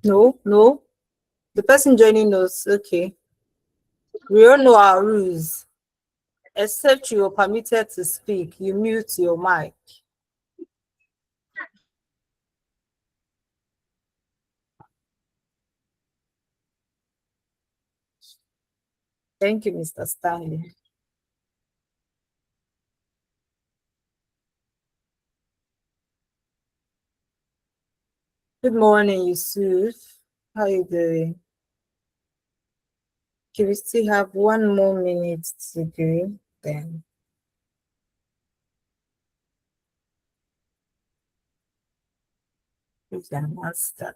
No, no. The person joining us, okay. We all know our rules. Except you are permitted to speak, you mute your mic. Thank you, Mr. Stanley. Good morning, Yusuf. How are you doing? Okay, we still have 1 more minute to go, then we can start.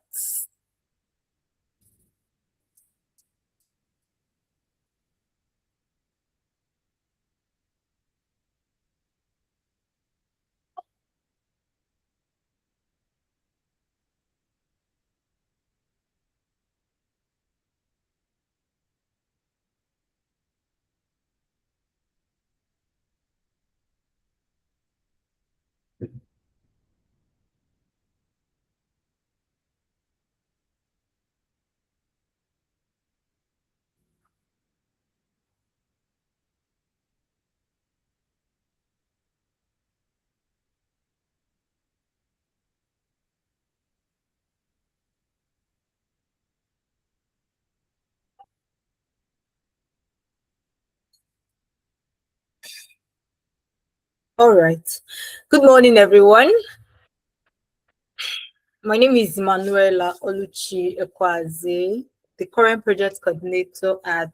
All right. Good morning, everyone. My name is Emmanuella O, the current project coordinator at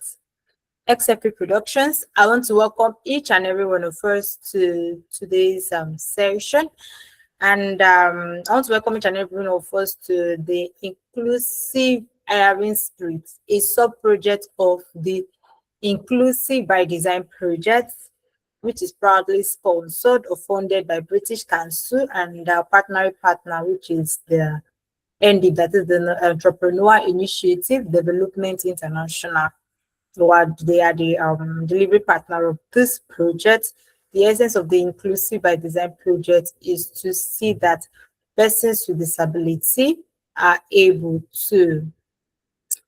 XFP Productions. I want to welcome each and every one of us to today's session. And I want to welcome each and every one of us to the Inclusive Hiring Spirit, a sub-project of the Inclusive by Design project, which is proudly sponsored or funded by British Council and our partner, which is the ND, that is the Entrepreneur Initiative Development International. What they are the delivery partner of this project. The essence of the Inclusive by Design project is to see that persons with disability are able to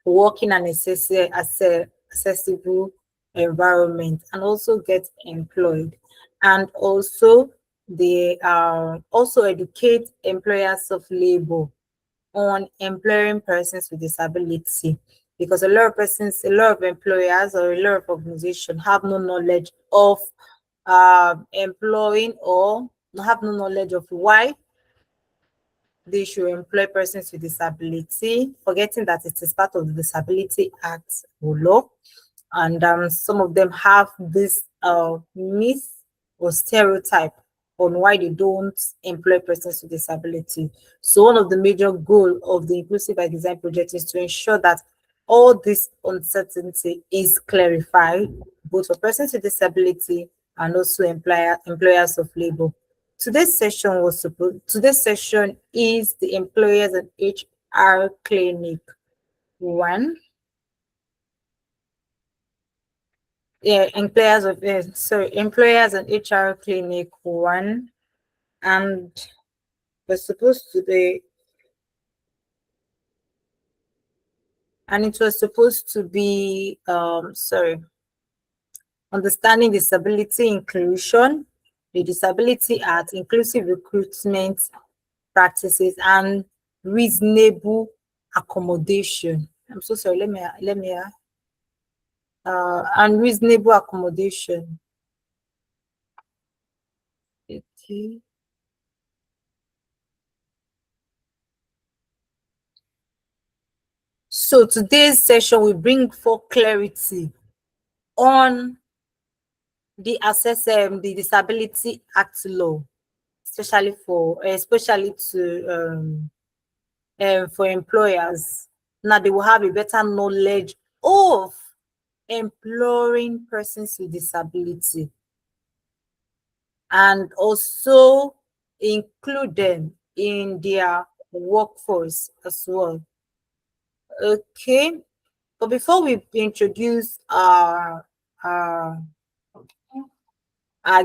work in an accessible environment and also get employed. And also they also educate employers of labor on employing persons with disability, because a lot of employers or a lot of organizations have no knowledge of employing, or have no knowledge of why they should employ persons with disability, forgetting that it is part of the Disability Act or law. And some of them have this myth or stereotype on why they don't employ persons with disability. So one of the major goals of the Inclusive by Design project is to ensure that all this uncertainty is clarified, both for persons with disability and also employers of labor. Today's session is the Employers and HR Clinic 1. Yeah, Employers and HR Clinic 1, and we're supposed to be, and it was supposed to be understanding disability inclusion, the Disability Act, inclusive recruitment practices, and reasonable accommodation. I'm so sorry. Let me and reasonable accommodation. Okay. So today's session will bring for clarity on the the Disability Act law, especially for employers. Now they will have a better knowledge of employing persons with disability, and also include them in their workforce as well. Okay, but before we introduce our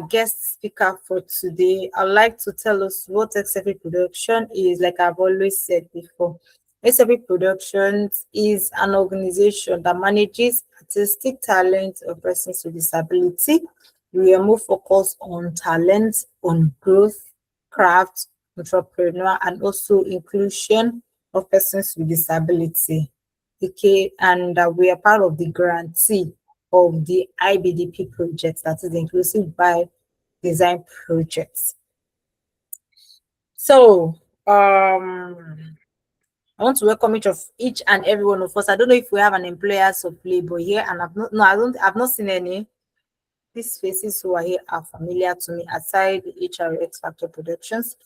guest speaker for today, I'd like to tell us what XFA production is, like I've always said before. SFP Productions is an organization that manages artistic talent of persons with disability. We are more focused on talent, on growth, craft, entrepreneur, and also inclusion of persons with disability. Okay, and we are part of the grantee of the IBDP project, that is Inclusive by Design projects. So, I want to welcome each and every one of us. I don't know if we have an employers of labor here, and I've not seen any. These faces who are here are familiar to me aside HR X Factor Productions.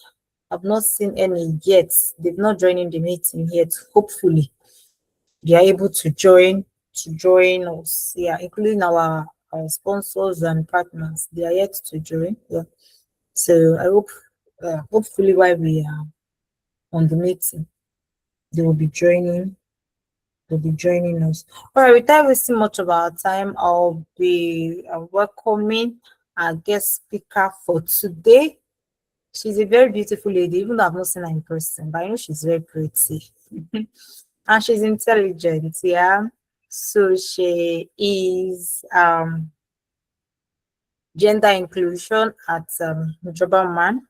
I've not seen any yet. They've not joined in the meeting yet. Hopefully, they are able to join us. Yeah, including our sponsors and partners. They are yet to join. Yeah. So I hope, hopefully, while we are on the meeting, they will be joining. They'll be joining us. All right, without wasting much of our time, I'll be welcoming our guest speaker for today. She's a very beautiful lady, even though I've not seen her in person, but I know she's very pretty. And she's intelligent, yeah. So she is gender inclusion at Hobberman.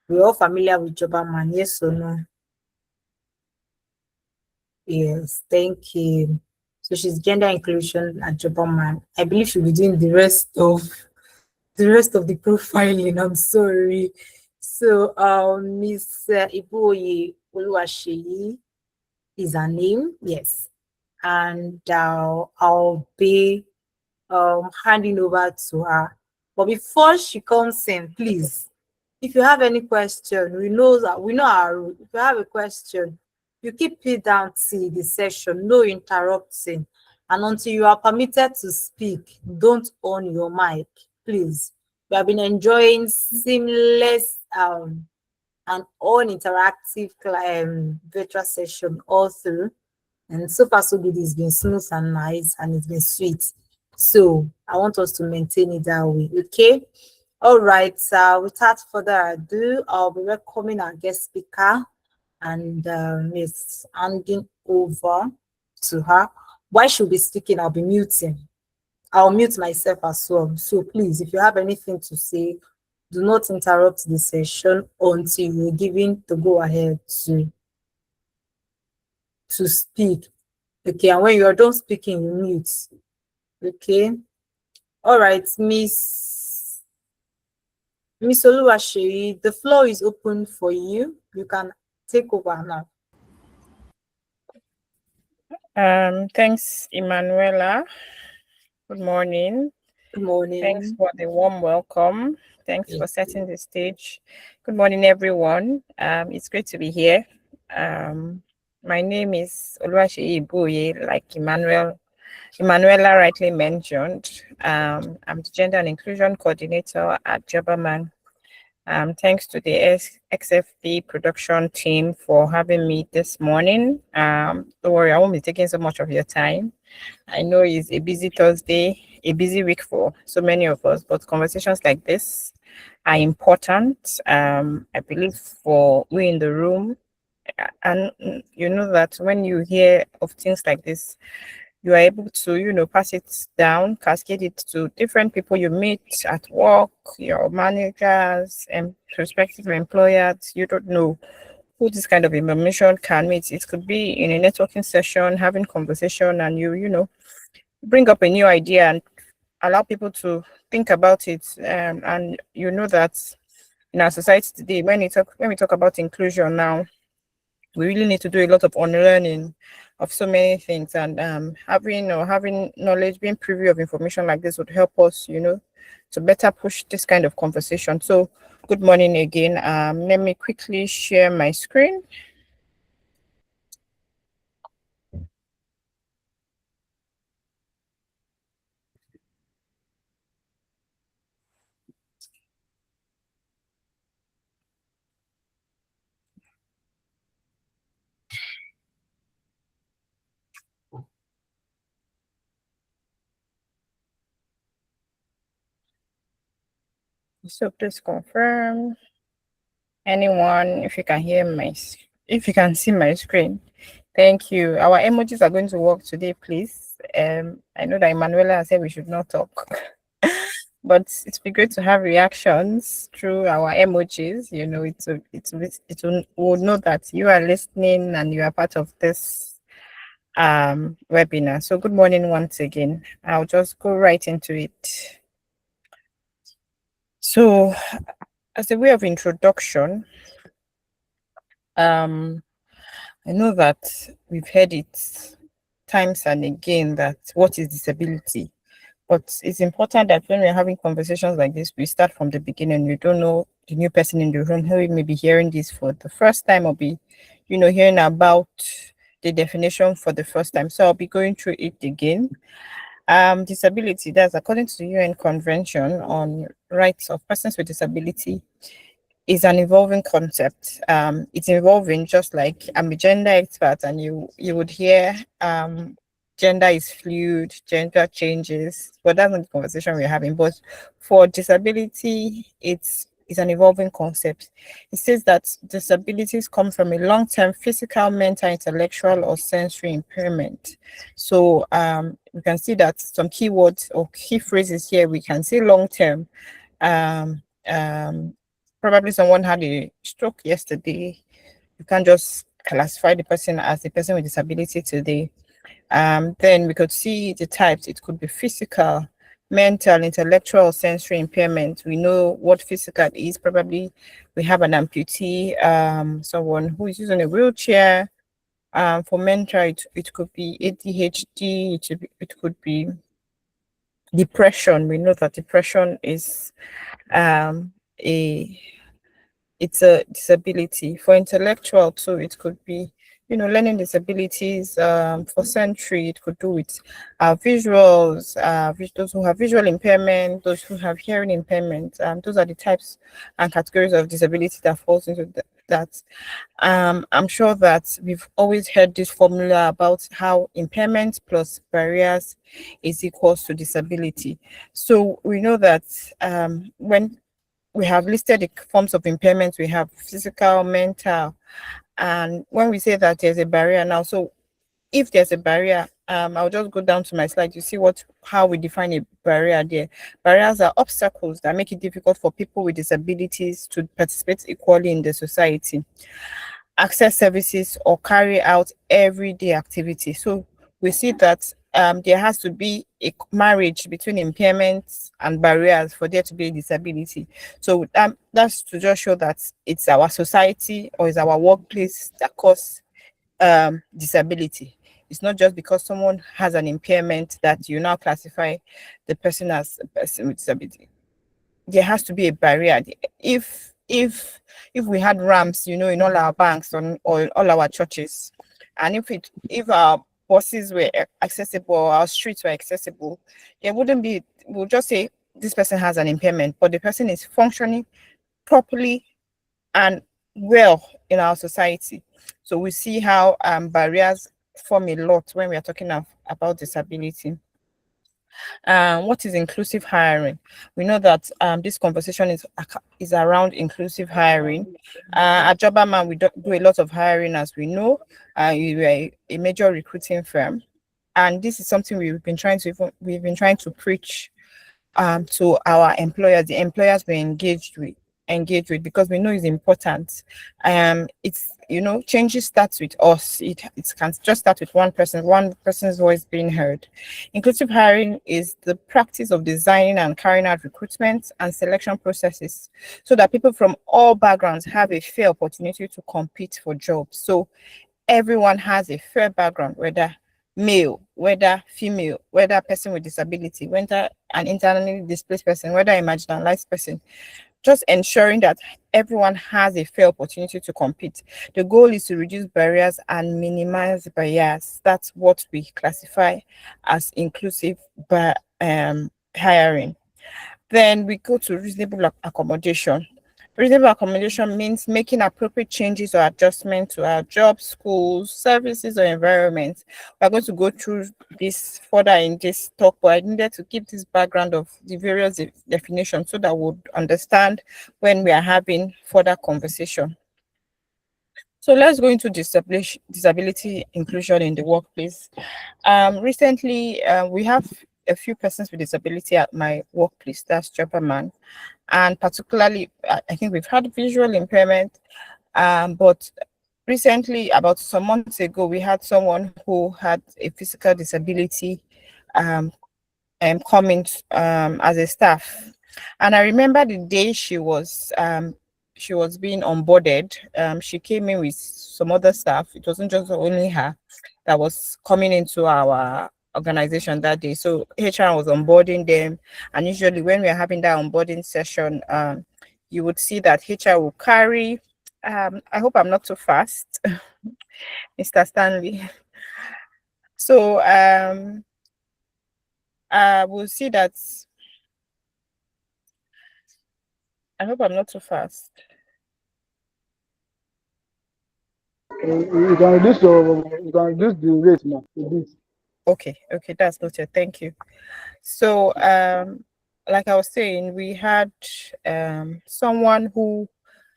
We're all familiar with Hobberman, yes or no? Yes, thank you. So she's gender inclusion at Hobberman. I believe she'll be doing the rest of the profiling. I'm sorry. So Miss Ibuoye Oluwaseyi is her name, yes. And I'll be handing over to her. But before she comes in, please, if you have any question, we know our rule. If you have a question, you keep it down till the session, no interrupting. And until you are permitted to speak, don't on your mic, please. We have been enjoying seamless and uninteractive virtual session all through. And so far, so good. It's been smooth and nice, and it's been sweet. So I want us to maintain it that way. Okay. All right. Without further ado, I'll be welcoming our guest speaker, and Miss handing over to her. While she'll be speaking, I'll be muting. I'll mute myself as well. So please, if you have anything to say, do not interrupt the session until you're given the go ahead to speak. Okay, and when you are done speaking, you mute. Okay. All right, Miss Oluwaseyi, the floor is open for you. You can take over now. Thanks, Emmanuella. Good morning. Good morning. Thanks for the warm welcome. Thanks for setting the stage. Good morning, everyone. It's great to be here. My name is Oluwaseyi Ibuoye, like Emmanuella rightly mentioned. I'm the Gender and Inclusion Coordinator at Hobberman. Thanks to the XFP production team for having me this morning. Don't worry, I won't be taking so much of your time. I know it's a busy Thursday, a busy week for so many of us, but conversations like this are important. I believe for we in the room, and you know that when you hear of things like this, you are able to, pass it down, cascade it to different people you meet at work, your managers and prospective employers. You don't know who this kind of information can meet. It could be in a networking session, having conversation, and you bring up a new idea and allow people to think about it. And you know that in our society today, when we talk about inclusion now, we really need to do a lot of unlearning of so many things, and having knowledge, being privy of information like this would help us, to better push this kind of conversation. So good morning again. Let me quickly share my screen. So please confirm, anyone, if you can hear my if you can see my screen. Thank you. Our emojis are going to work today, please. I know that Emmanuella has said we should not talk, but it's be great to have reactions through our emojis. You know, will know that you are listening and you are part of this webinar. So good morning once again. I'll just go right into it. So, as a way of introduction, I know that we've heard it times and again that what is disability, but it's important that when we're having conversations like this, we start from the beginning. We don't know the new person in the room who may be hearing this for the first time or be, hearing about the definition for the first time. So I'll be going through it again. Disability, that's according to the UN Convention on Rights of Persons with Disability, is an evolving concept. It's evolving, just like I'm a gender expert, and you would hear gender is fluid, gender changes, but that's not the conversation we're having. But for disability, it's an evolving concept. It says that disabilities come from a long-term physical, mental, intellectual, or sensory impairment. So we can see that some keywords or key phrases here, we can say long-term. Probably someone had a stroke yesterday. You can't just classify the person as a person with disability today. Then we could see the types. It could be physical, mental, intellectual, sensory impairment. We know what physical is. Probably we have an amputee, someone who is using a wheelchair. For mental, it could be ADHD. It could be depression. We know that depression is it's a disability. For intellectual too, it could be learning disabilities. For sensory, it could do with visuals, those who have visual impairment, those who have hearing impairment. Those are the types and categories of disability that falls into that. I'm sure that we've always heard this formula about how impairment plus barriers is equals to disability. So we know that when we have listed the forms of impairment, we have physical, mental, and when we say that there's a barrier now, so if there's a barrier, I'll just go down to my slide. You see how we define a barrier there. Barriers are obstacles that make it difficult for people with disabilities to participate equally in the society, access services, or carry out everyday activities. So we see that there has to be a marriage between impairments and barriers for there to be a disability. So that's to just show that it's our society or it's our workplace that cause disability. It's not just because someone has an impairment that you now classify the person as a person with disability. There has to be a barrier. If we had ramps, in all our banks or all our churches, and if our buses were accessible, our streets were accessible, there wouldn't be. We'll just say this person has an impairment, but the person is functioning properly and well in our society. So we see how barriers form a lot when we are talking about disability. What is inclusive hiring? We know that this conversation is around inclusive hiring. At Hobberman, we do a lot of hiring, as we know. We are a major recruiting firm, and this is something we've been trying to preach to our employers, the employers we engage with, because we know it's important. It's changes starts with us. It can just start with one person's voice being heard. Inclusive hiring is the practice of designing and carrying out recruitment and selection processes so that people from all backgrounds have a fair opportunity to compete for jobs. So everyone has a fair background, whether male, whether female, whether person with disability, whether an internally displaced person, whether a marginalized person, just ensuring that everyone has a fair opportunity to compete. The goal is to reduce barriers and minimize barriers. That's what we classify as inclusive hiring. Then we go to reasonable accommodation. Reasonable accommodation means making appropriate changes or adjustments to our jobs, schools, services, or environments. We're going to go through this further in this talk, but I needed to give this background of the various definitions so that we'll understand when we are having further conversation. So let's go into disability inclusion in the workplace. Recently, we have a few persons with disability at my workplace, that's Hobberman, and particularly, I think we've had visual impairment, but recently, about some months ago, we had someone who had a physical disability um, coming as a staff, and I remember the day she was being onboarded. She came in with some other staff. It wasn't just only her that was coming into our organization that day. So HR was onboarding them, and usually when we're having that onboarding session, you would see that HR will carry. I hope I'm not too fast, Mr. Stanley. So we'll see that. I hope I'm not too fast. You can reduce the rate now a bit. Okay, that's noted. Thank you. So, like I was saying, we had someone who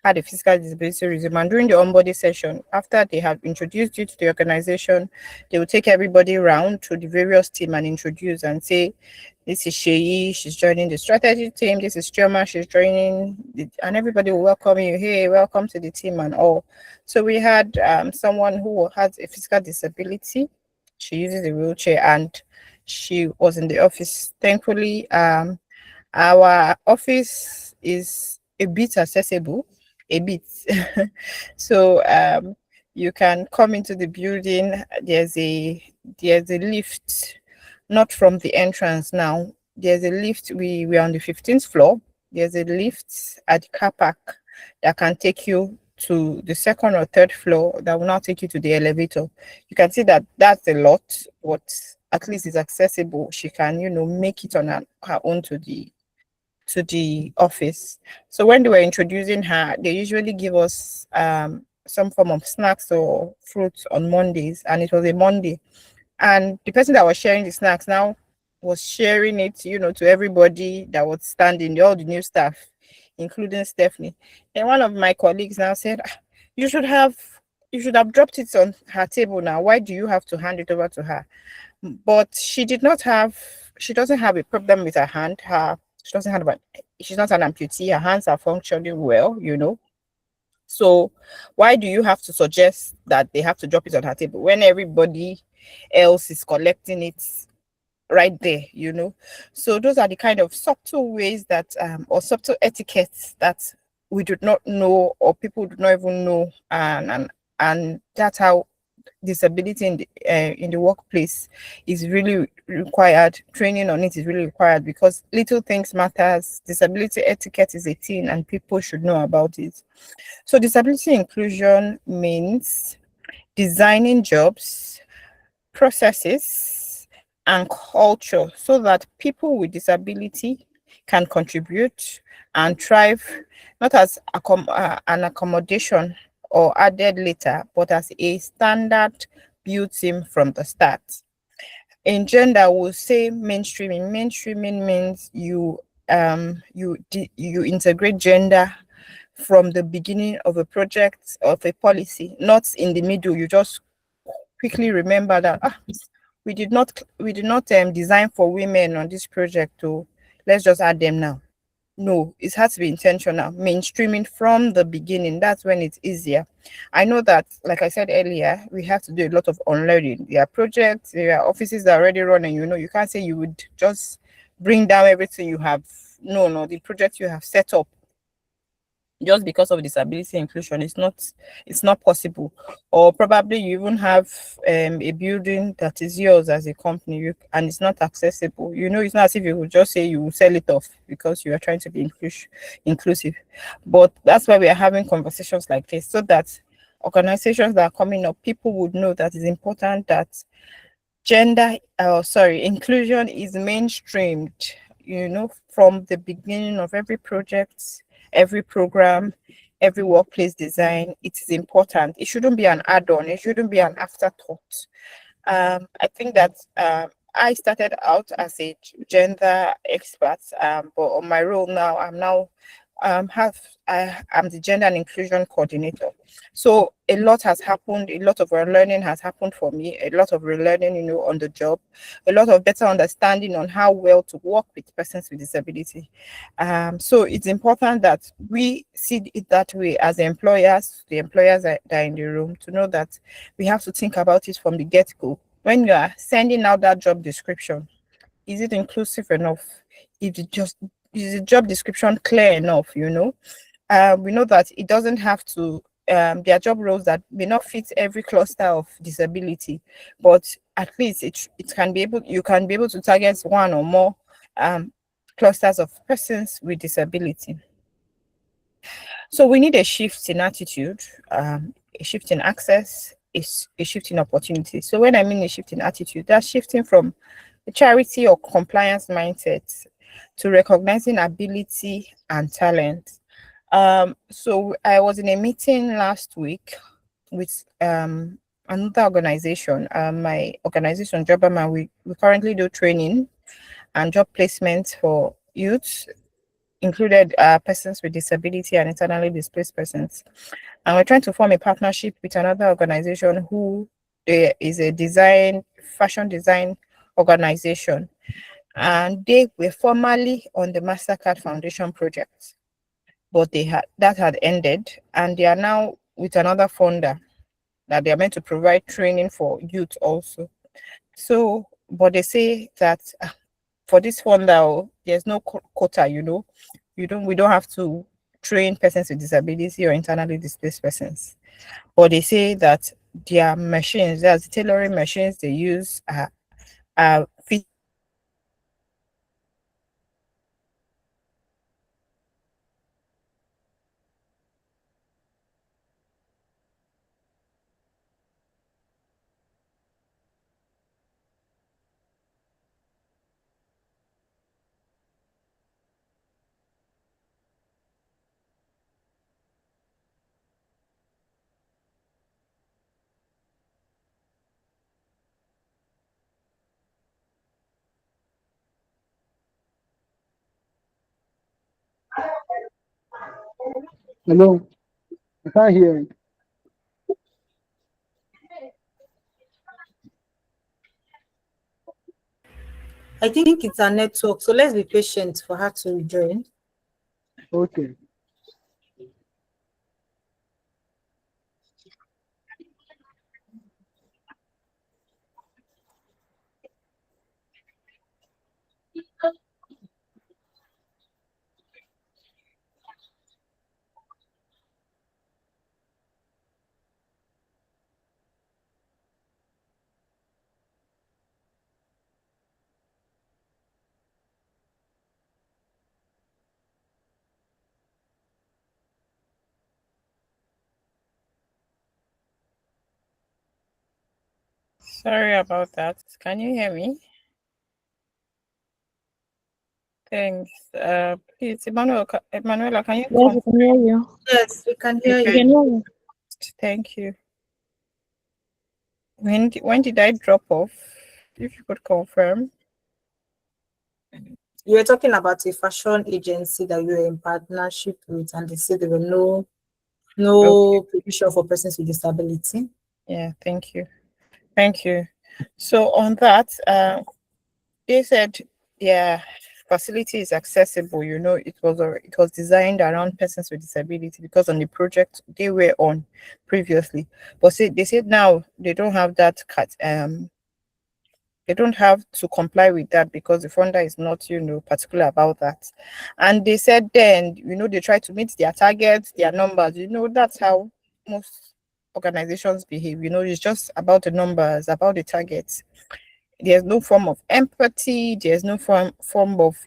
had a physical disability resume, and during the onboarding session, after they have introduced you to the organization, they will take everybody around to the various team and introduce and say, this is Sheyi, she's joining the strategy team, this is Chioma, she's joining, and everybody will welcome you. Hey, welcome to the team and all. So we had someone who has a physical disability. She uses a wheelchair and she was in the office. Thankfully, our office is a bit accessible, a bit. So you can come into the building. There's a lift, not from the entrance now. There's a lift. We're on the 15th floor. There's a lift at the car park that can take you to the second or third floor that will now take you to the elevator. You can see that that's a lot, but at least it's accessible. She can, make it on her own to the office. So when they were introducing her, they usually give us some form of snacks or fruits on Mondays, and it was a Monday. And the person that was sharing the snacks now was sharing it, to everybody that was standing, all the new staff, including Stephanie. And one of my colleagues now said, you should have dropped it on her table now. Why do you have to hand it over to her? But she doesn't have a problem with her hand. She's not an amputee. Her hands are functioning well, So why do you have to suggest that they have to drop it on her table when everybody else is collecting it right there, So those are the kind of subtle ways that or subtle etiquettes that we do not know, or people do not even know, and that's how disability in the workplace is really required. Training on it is really required, because little things matters. Disability etiquette is a thing and people should know about it. So disability inclusion means designing jobs, processes, and culture so that people with disability can contribute and thrive, not as an accommodation or added later, but as a standard built in from the start. In gender, we'll say mainstreaming. Mainstreaming means you integrate gender from the beginning of a project, of a policy, not in the middle. You just quickly remember that we did not design for women on this project, so let's just add them now. No, it has to be intentional, mainstreaming from the beginning. That's when it's easier. I know that, like I said earlier, we have to do a lot of unlearning. There are projects, there are offices that are already running. You can't say you would just bring down everything you have. No, the project you have set up just because of disability inclusion, it's not possible. Or probably you even have a building that is yours as a company, and it's not accessible. It's not as if you would just say you will sell it off because you are trying to be inclusive. But that's why we are having conversations like this, so that organizations that are coming up, people would know that it's important that inclusion is mainstreamed, from the beginning of every project, every program, every workplace design. It is important. It shouldn't be an add-on. It shouldn't be an afterthought. I think that I started out as a gender expert, but on my role now, I'm now I'm the gender and inclusion coordinator. So a lot has happened. A lot of learning has happened for me. A lot of relearning, on the job. A lot of better understanding on how well to work with persons with disability. So it's important that we see it that way as employers, the employers that are in the room, to know that we have to think about it from the get-go. When you are sending out that job description, is it inclusive enough? Is the job description clear enough? We know that it doesn't have to. There are job roles that may not fit every cluster of disability, but at least it can be able. You can be able to target one or more clusters of persons with disability. So we need a shift in attitude, a shift in access, a shift in opportunity. So when I mean a shift in attitude, that's shifting from the charity or compliance mindset to recognizing ability and talent. So I was in a meeting last week with another organization. My organization, Hobberman, we currently do training and job placement for youth, included persons with disability and internally displaced persons. And we're trying to form a partnership with another organization who is a fashion design organization. And they were formerly on the MasterCard Foundation project, but that had ended, and they are now with another funder that they are meant to provide training for youth also. So, but they say that for this funder, there's no quota, we don't have to train persons with disability or internally displaced persons. But they say that their machines, there's tailoring machines they use are fit. Hello, I can't hear you. I think it's a network, so let's be patient for her to join. Okay. Sorry about that. Can you hear me? Thanks. Please, Emmanuella, can you Yes, we can hear you. Yes, we can hear We you. can hear you. Thank you. When did I drop off? If you could confirm. You were talking about a fashion agency that you were in partnership with, and they said there were no provision for persons with disability. Yeah, thank you. Thank you. So on that, they said their facility is accessible. It was designed around persons with disability because on the project they were on previously. But they said now they don't have that they don't have to comply with that because the funder is not, particular about that. And they said then, they try to meet their targets, their numbers. That's how most organizations behave. It's just about the numbers, about the targets. There's no form of empathy. There's no form of,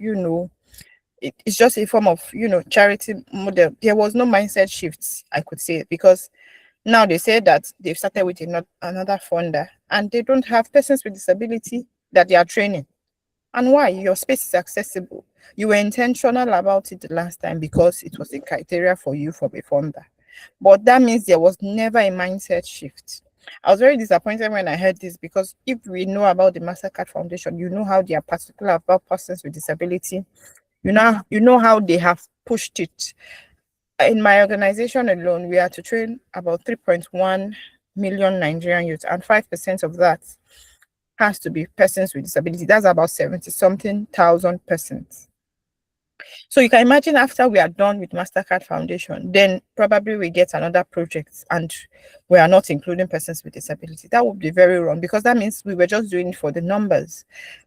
it's just a form of, charity model. There was no mindset shifts, I could say, because now they say that they've started with another funder and they don't have persons with disability that they are training. And why? Your space is accessible. You were intentional about it the last time because it was a criteria for you from a funder. But that means there was never a mindset shift. I was very disappointed when I heard this because if we know about the MasterCard Foundation, you know how they are particular about persons with disability. You know how they have pushed it. In my organization alone, we are to train about 3.1 million Nigerian youth, and 5% of that has to be persons with disability. That's about 70 something thousand persons. So you can imagine, after we are done with MasterCard Foundation, then probably we get another project and we are not including persons with disability. That would be very wrong, because that means we were just doing it for the numbers.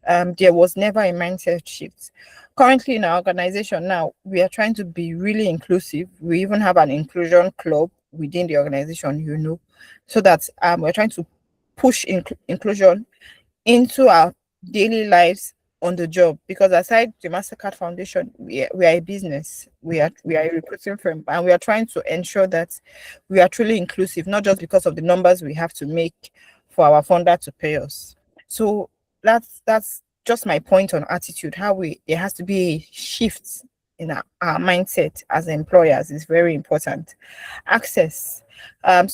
There was never a mindset shift. Currently in our organization now, we are trying to be really inclusive. We even have an inclusion club within the organization, so that we're trying to push inclusion into our daily lives on the job, because aside the MasterCard Foundation, we are a business, we are a recruiting firm, and we are trying to ensure that we are truly inclusive, not just because of the numbers we have to make for our funder to pay us. So that's just my point on attitude. There has to be a shift in our mindset as employers is very important. Access. When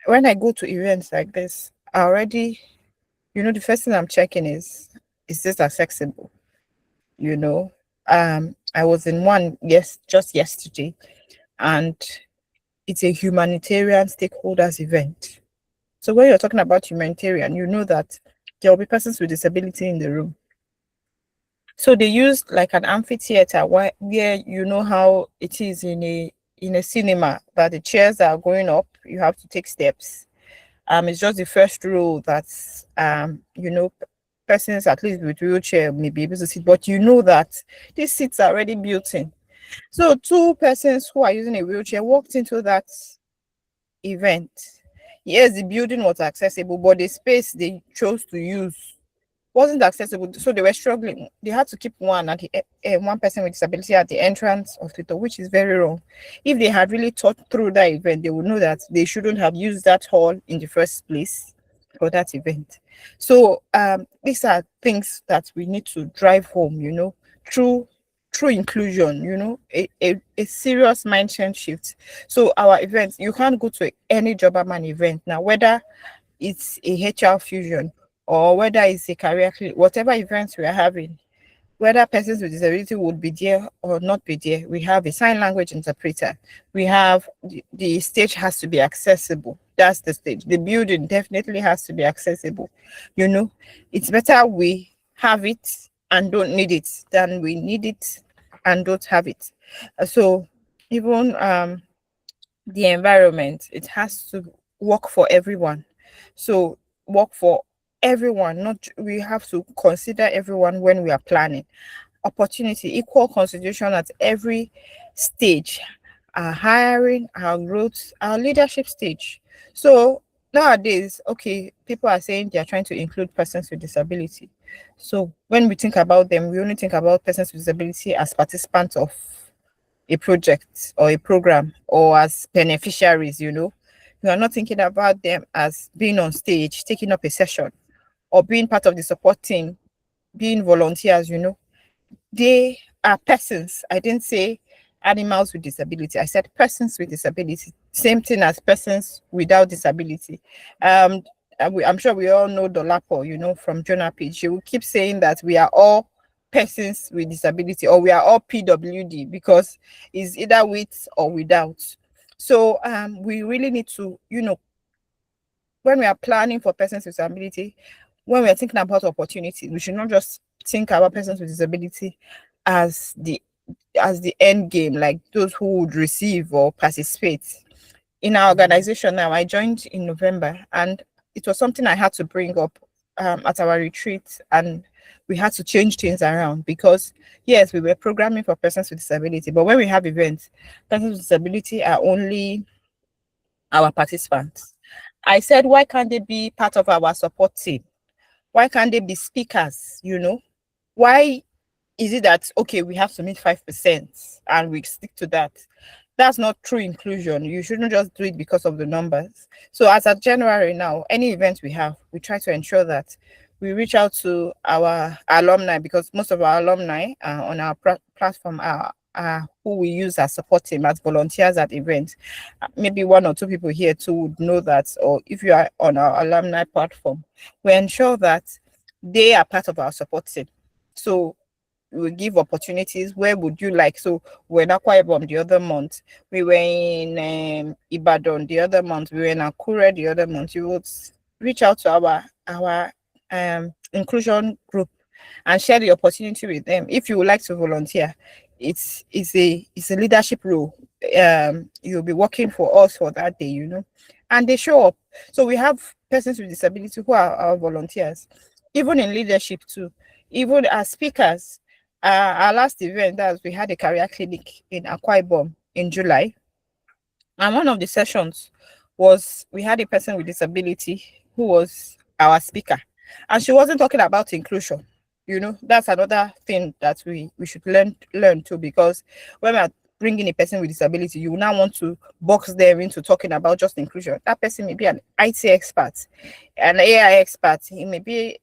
I go to events like this, I already, the first thing I'm checking is this accessible? I was in one just yesterday, and it's a humanitarian stakeholders event. So when you're talking about humanitarian, you know that there will be persons with disability in the room. So they used like an amphitheater where you know how it is in a cinema, that the chairs are going up, you have to take steps. It's just the first row that's persons at least with wheelchair may be able to sit, but you know that these seats are already built in. So 2 persons who are using a wheelchair walked into that event. Yes, the building was accessible, but the space they chose to use wasn't accessible, so they were struggling. They had to keep one person with disability at the entrance of the door, which is very wrong. If they had really thought through that event, they would know that they shouldn't have used that hall in the first place for that event. So these are things that we need to drive home, through inclusion, a serious mindset shift. So our events, you can't go to any Hobberman event now, whether it's a HR fusion or whether it's a career, whatever events we are having, whether persons with disability would be there or not be there, we have a sign language interpreter. We have the stage has to be accessible. That's the stage. The building definitely has to be accessible. It's better we have it and don't need it than we need it and don't have it. So even the environment, it has to work for everyone. So work for everyone, we have to consider everyone when we are planning. Opportunity, equal consideration at every stage, our hiring, our growth, our leadership stage. So nowadays, people are saying they are trying to include persons with disability. So when we think about them, we only think about persons with disability as participants of a project or a program, or as beneficiaries. We are not thinking about them as being on stage, taking up a session, or being part of the support team, being volunteers. They are persons. I didn't say animals with disability. I said persons with disability. Same thing as persons without disability. I'm sure we all know Dolapo, from Jonah Page. She will keep saying that we are all persons with disability, or we are all PWD, because it's either with or without. So we really need to, when we are planning for persons with disability, when we are thinking about opportunity, we should not just think about persons with disability as the end game, like those who would receive or participate. In our organization now, I joined in November, and it was something I had to bring up at our retreat, and we had to change things around, because yes, we were programming for persons with disability, but when we have events, persons with disability are only our participants. I said, why can't they be part of our support team? Why can't they be speakers? Why is it that, we have to meet 5% and we stick to that? That's not true inclusion. You shouldn't just do it because of the numbers. So as of January now, any event we have, we try to ensure that we reach out to our alumni, because most of our alumni on our platform are who we use as support team, as volunteers at events. Maybe 1 or 2 people here too would know that, or if you are on our alumni platform, we ensure that they are part of our support team. So we give opportunities. Where would you like? So we're in Akwa Ibom the other month. We were in Ibadan the other month. We were in Akure the other month. You would reach out to our inclusion group and share the opportunity with them. If you would like to volunteer, it's a leadership role. You'll be working for us for that day, you know, and they show up. So we have persons with disability who are our volunteers, even in leadership too, even as speakers. Our last event, that we had a career clinic in Akwa Ibom in July, and one of the sessions was we had a person with disability who was our speaker, and she wasn't talking about inclusion. You know, that's another thing that we should learn too, because when we're bringing a person with disability, you now want to box them into talking about just inclusion. That person may be an IT expert, an AI expert, he may be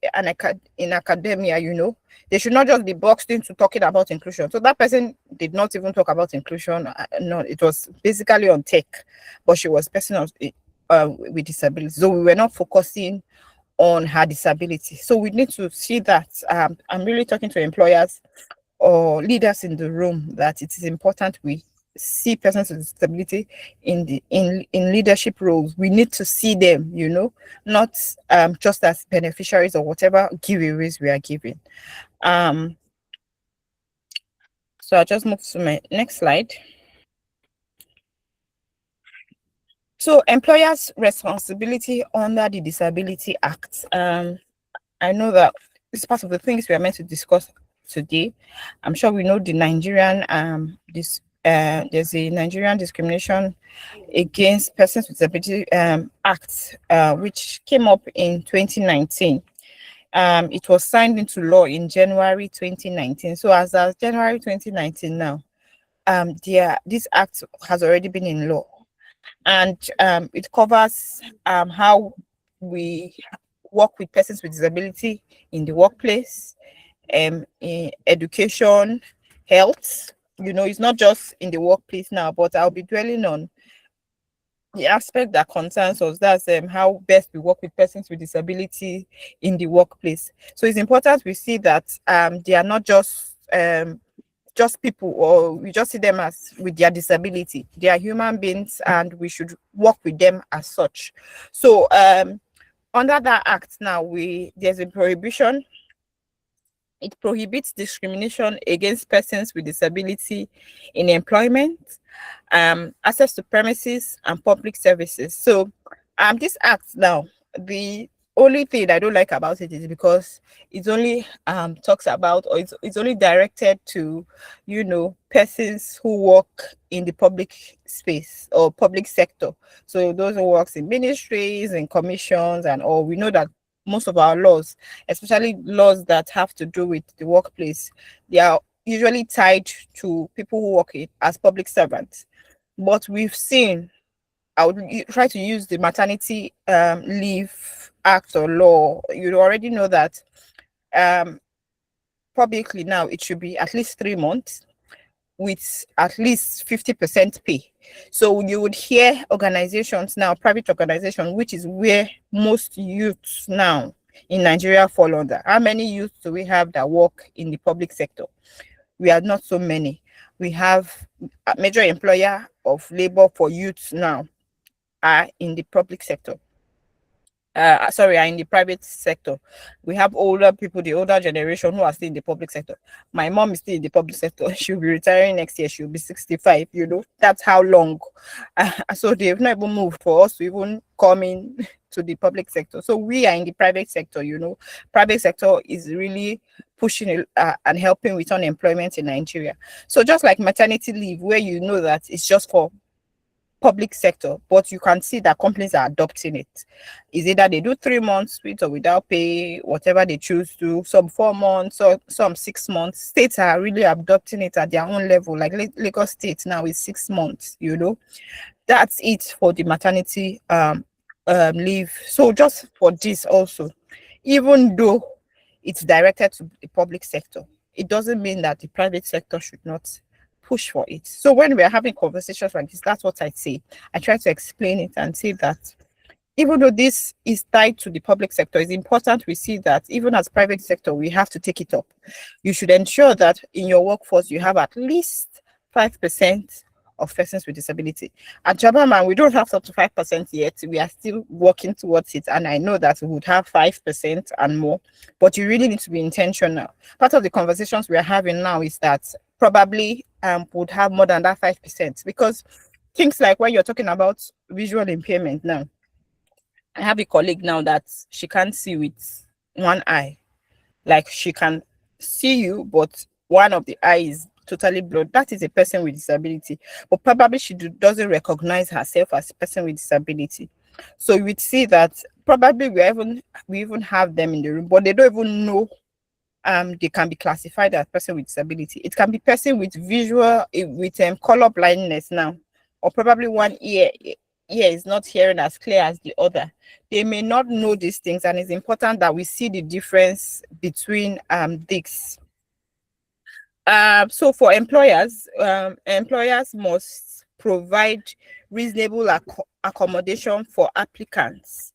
in academia, you know. They should not just be boxed into talking about inclusion. So that person did not even talk about inclusion. No, it was basically on tech, but she was a person with disability. So we were not focusing on her disability. So we need to see that. I'm really talking to employers or leaders in the room that it is important we see persons with disability in leadership roles. We need to see them, you know, not just as beneficiaries or whatever giveaways we are giving. So I'll just move to my next slide. So employers' responsibility under the Disability Act. I know that it's part of the things we are meant to discuss today. I'm sure we know the Nigerian there's a Nigerian Discrimination Against Persons with Disability Act, which came up in 2019. It was signed into law in January 2019. So as of January 2019 now, this act has already been in law, and it covers how we work with persons with disability in the workplace, in education, health. You know, it's not just in the workplace now, but I'll be dwelling on the aspect that concerns us. That's how best we work with persons with disability in the workplace. So it's important we see that they are not just people, or we just see them as with their disability. They are human beings, and we should work with them as such. So under that act now, there's a prohibition. It prohibits discrimination against persons with disability in employment, access to premises, and public services. So this act now, the only thing I don't like about it is because it only talks about, or it's only directed to, you know, persons who work in the public space or public sector. So those who works in ministries and commissions and all. We know that most of our laws, especially laws that have to do with the workplace, they are usually tied to people who work as public servants. But we've seen, I would try to use the maternity leave act or law. You already know that publicly now it should be at least 3 months with at least 50% pay. So you would hear organizations now, private organizations, which is where most youths now in Nigeria fall under. How many youths do we have that work in the public sector? We are not so many. We have a major employer of labor for youths now are in the public sector. Are in the private sector. We have older people, the older generation, who are still in the public sector. My mom is still in the public sector. She'll be retiring next year. She'll be 65. You know, that's how long. So they've not even moved for us to even come in to the public sector. So we are in the private sector. You know, private sector is really pushing and helping with unemployment in Nigeria. So just like maternity leave, where you know that it's just for public sector, but you can see that companies are adopting it. Is either they do 3 months with or without pay, whatever they choose to, some 4 months or some 6 months. States are really adopting it at their own level. Like Lagos State now is 6 months, you know. That's it for the maternity leave. So just for this also, even though it's directed to the public sector, it doesn't mean that the private sector should not push for it. So when we're having conversations like this, that's what I say. I try to explain it and say that even though this is tied to the public sector, it's important we see that even as private sector, we have to take it up. You should ensure that in your workforce, you have at least 5% of persons with disability. At Hobberman, we don't have up to 5% yet. We are still working towards it. And I know that we would have 5% and more, but you really need to be intentional. Part of the conversations we are having now is that probably would have more than that 5%, because things like when you're talking about visual impairment now, I have a colleague now that she can't see with one eye. Like she can see you, but one of the eye is totally blurred. That is a person with disability, but probably she doesn't recognize herself as a person with disability. So you would see that probably we even have them in the room, but they don't even know they can be classified as person with disability. It can be person with color blindness now, or probably one ear is not hearing as clear as the other. They may not know these things, and it's important that we see the difference between these. So for employers, employers must provide reasonable accommodation for applicants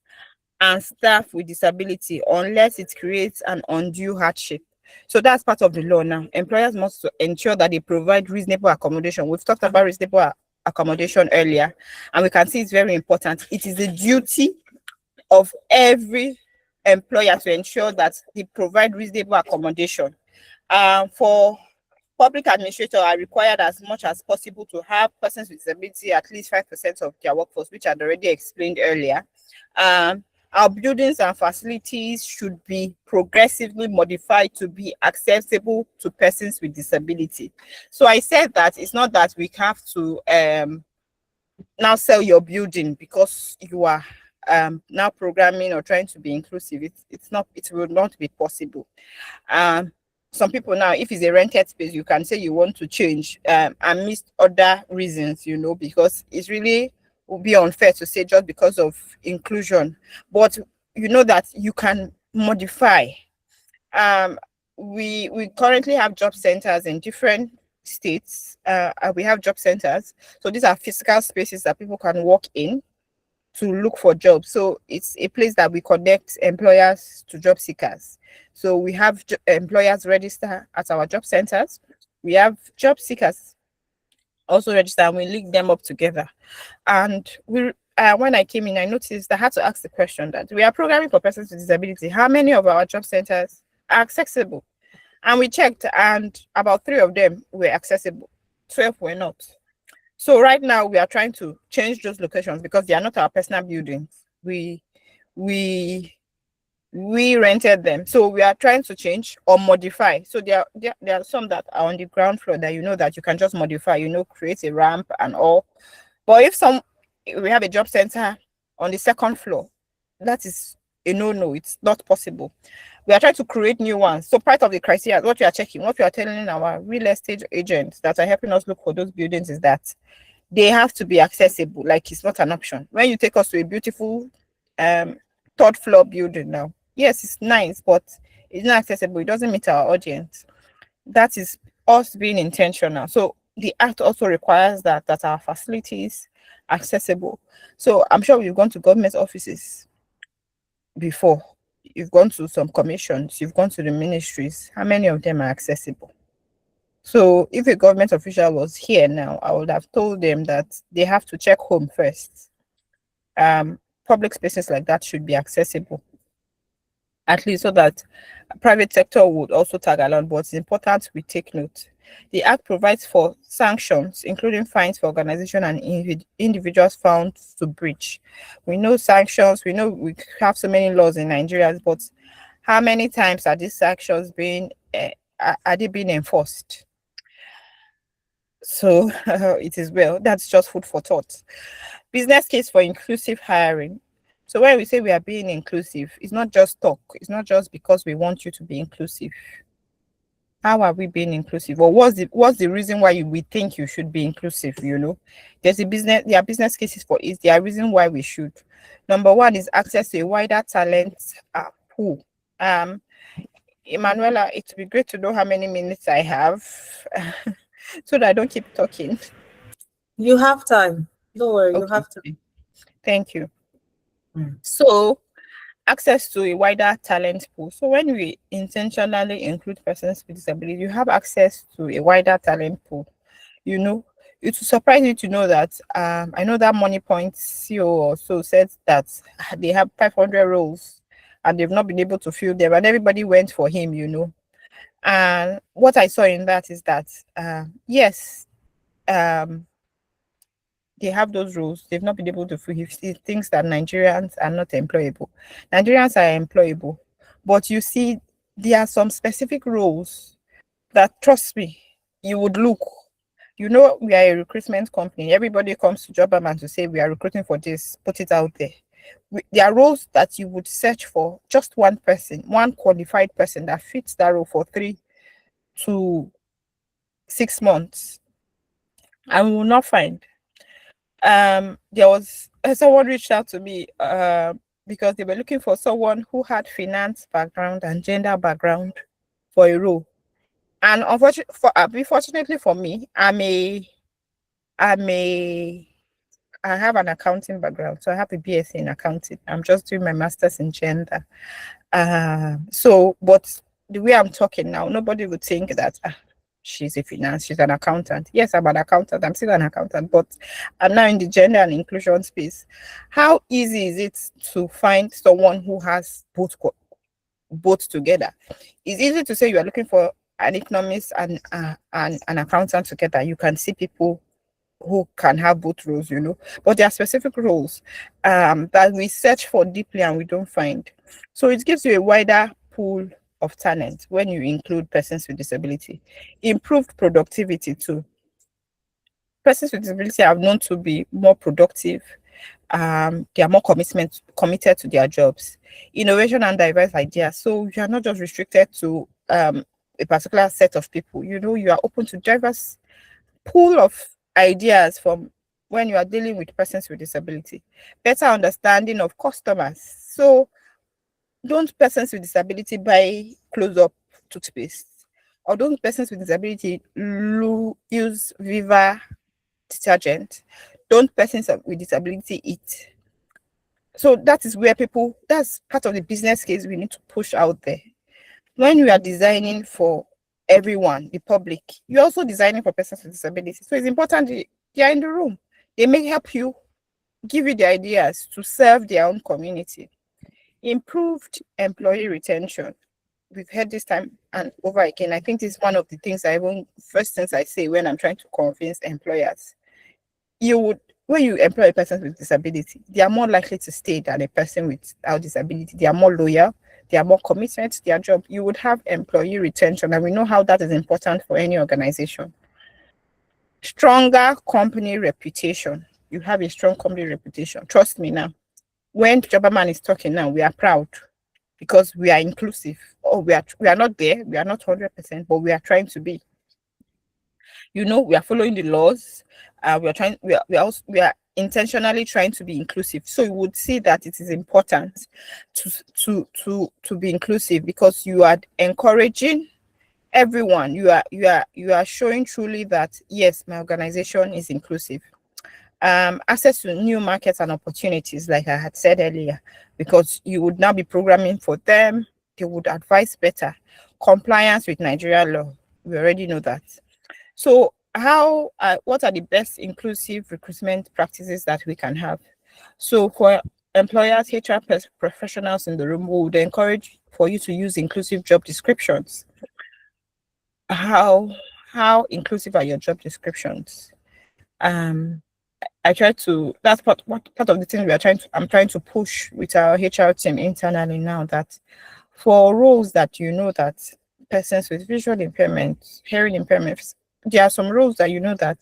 and staff with disability unless it creates an undue hardship. So that's part of the law now. Employers must ensure that they provide reasonable accommodation. We've talked about reasonable accommodation earlier, and we can see it's very important. It is the duty of every employer to ensure that they provide reasonable accommodation. For public administrators are required as much as possible to have persons with disability at least 5% of their workforce, which I'd already explained earlier. Our buildings and facilities should be progressively modified to be accessible to persons with disability. So I said that it's not that we have to now sell your building because you are now programming or trying to be inclusive. It will not be possible. Some people now, if it's a rented space, you can say you want to change and miss other reasons, because it's really would be unfair to say just because of inclusion, but you know that you can modify. We currently have job centers in different states. We have job centers. So these are physical spaces that people can walk in to look for jobs. So it's a place that we connect employers to job seekers. So we have employers register at our job centers. We have job seekers also register, and we link them up together. And when I came in, I noticed I had to ask the question that we are programming for persons with disability. How many of our job centers are accessible? And we checked, and about 3 of them were accessible, 12 were not. So right now we are trying to change those locations because they are not our personal buildings. We rented them. So we are trying to change or modify. So there are some that are on the ground floor that that you can just modify, create a ramp and all. But if we have a job center on the 2nd floor, that is a no, it's not possible. We are trying to create new ones. So part of the criteria, what we are checking, what we are telling our real estate agents that are helping us look for those buildings is that they have to be accessible. Like it's not an option. When you take us to a beautiful 3rd floor building now, yes, it's nice, but it's not accessible. It doesn't meet our audience. That is us being intentional. So the act also requires that our facilities are accessible. So I'm sure we've gone to government offices before. You've gone to some commissions, you've gone to the ministries. How many of them are accessible? So if a government official was here now, I would have told them that they have to check home first. Public spaces like that should be accessible, at least so that private sector would also tag along. But it's important we take note. The Act provides for sanctions, including fines for organizations and individuals found to breach. We know sanctions, we know we have so many laws in Nigeria, but how many times are these sanctions being enforced? So it is that's just food for thought. Business case for inclusive hiring. So when we say we are being inclusive, it's not just talk. It's not just because we want you to be inclusive. How are we being inclusive? Or what's the reason why we think you should be inclusive? There are business cases for it. There are reasons why we should. Number one is access to a wider talent pool. Emmanuella, it would be great to know how many minutes I have so that I don't keep talking. You have time. Don't worry, you have time. Thank you. So access to a wider talent pool. So when we intentionally include persons with disability, you have access to a wider talent pool. You know, it will surprise you to know that I know that Money Point CEO also said that they have 500 roles and they've not been able to fill them, and everybody went for him, you know. And what I saw in that is that yes, they have those roles, they've not been able to fill. He thinks that Nigerians are not employable. Nigerians are employable, but you see, there are some specific roles that, trust me, you would look. You know, we are a recruitment company. Everybody comes to Hobberman to say we are recruiting for this, put it out there. There are roles that you would search for just one person, one qualified person that fits that role for 3 to 6 months, and we will not find. There was someone reached out to me because they were looking for someone who had finance background and gender background for a role. And unfortunately for me, I have an accounting background, so I have a BSc in accounting. I'm just doing my master's in gender. But the way I'm talking now, nobody would think that she's an accountant. Yes, I'm an accountant. I'm still an accountant, but I'm now in the gender and inclusion space. How easy is it to find someone who has both together? It's easy to say you are looking for an economist and an accountant together. You can see people who can have both roles, you know, but there are specific roles that we search for deeply and we don't find. So it gives you a wider pool of talent when you include persons with disability. Improved productivity too. Persons with disability are known to be more productive. They are more committed to their jobs. Innovation and diverse ideas. So you are not just restricted to a particular set of people. You know, you are open to diverse pool of ideas from when you are dealing with persons with disability. Better understanding of customers. So don't persons with disability buy close-up toothpaste, or don't persons with disability use Viva detergent. Don't persons with disability eat. So that is where that's part of the business case we need to push out there. When we are designing for everyone, the public, you're also designing for persons with disabilities. So it's important they are in the room. They may help you, give you the ideas to serve their own community. Improved employee retention. We've heard this time and over again. I think this is one of the things first things I say when I'm trying to convince employers. When you employ a person with disability, they are more likely to stay than a person without disability. They are more loyal. They are more committed to their job. You would have employee retention, and we know how that is important for any organization. Stronger company reputation. You have a strong company reputation. Trust me now. When Hobberman is talking now, we are proud because we are inclusive. We are not there. We are not 100%, but we are trying to be. You know, we are following the laws. We are intentionally trying to be inclusive. So you would see that it is important to be inclusive because you are encouraging everyone. You are showing truly that yes, my organization is inclusive. Access to new markets and opportunities, like I had said earlier, because you would now be programming for them. They would advise better. Compliance with Nigerian law. We already know that. So what are the best inclusive recruitment practices that we can have? So for employers, HR professionals in the room, we would encourage for you to use inclusive job descriptions. How inclusive are your job descriptions? That's part of the thing I'm trying to push with our HR team internally now, that for roles that you know that persons with visual impairment, hearing impairments, there are some roles that you know that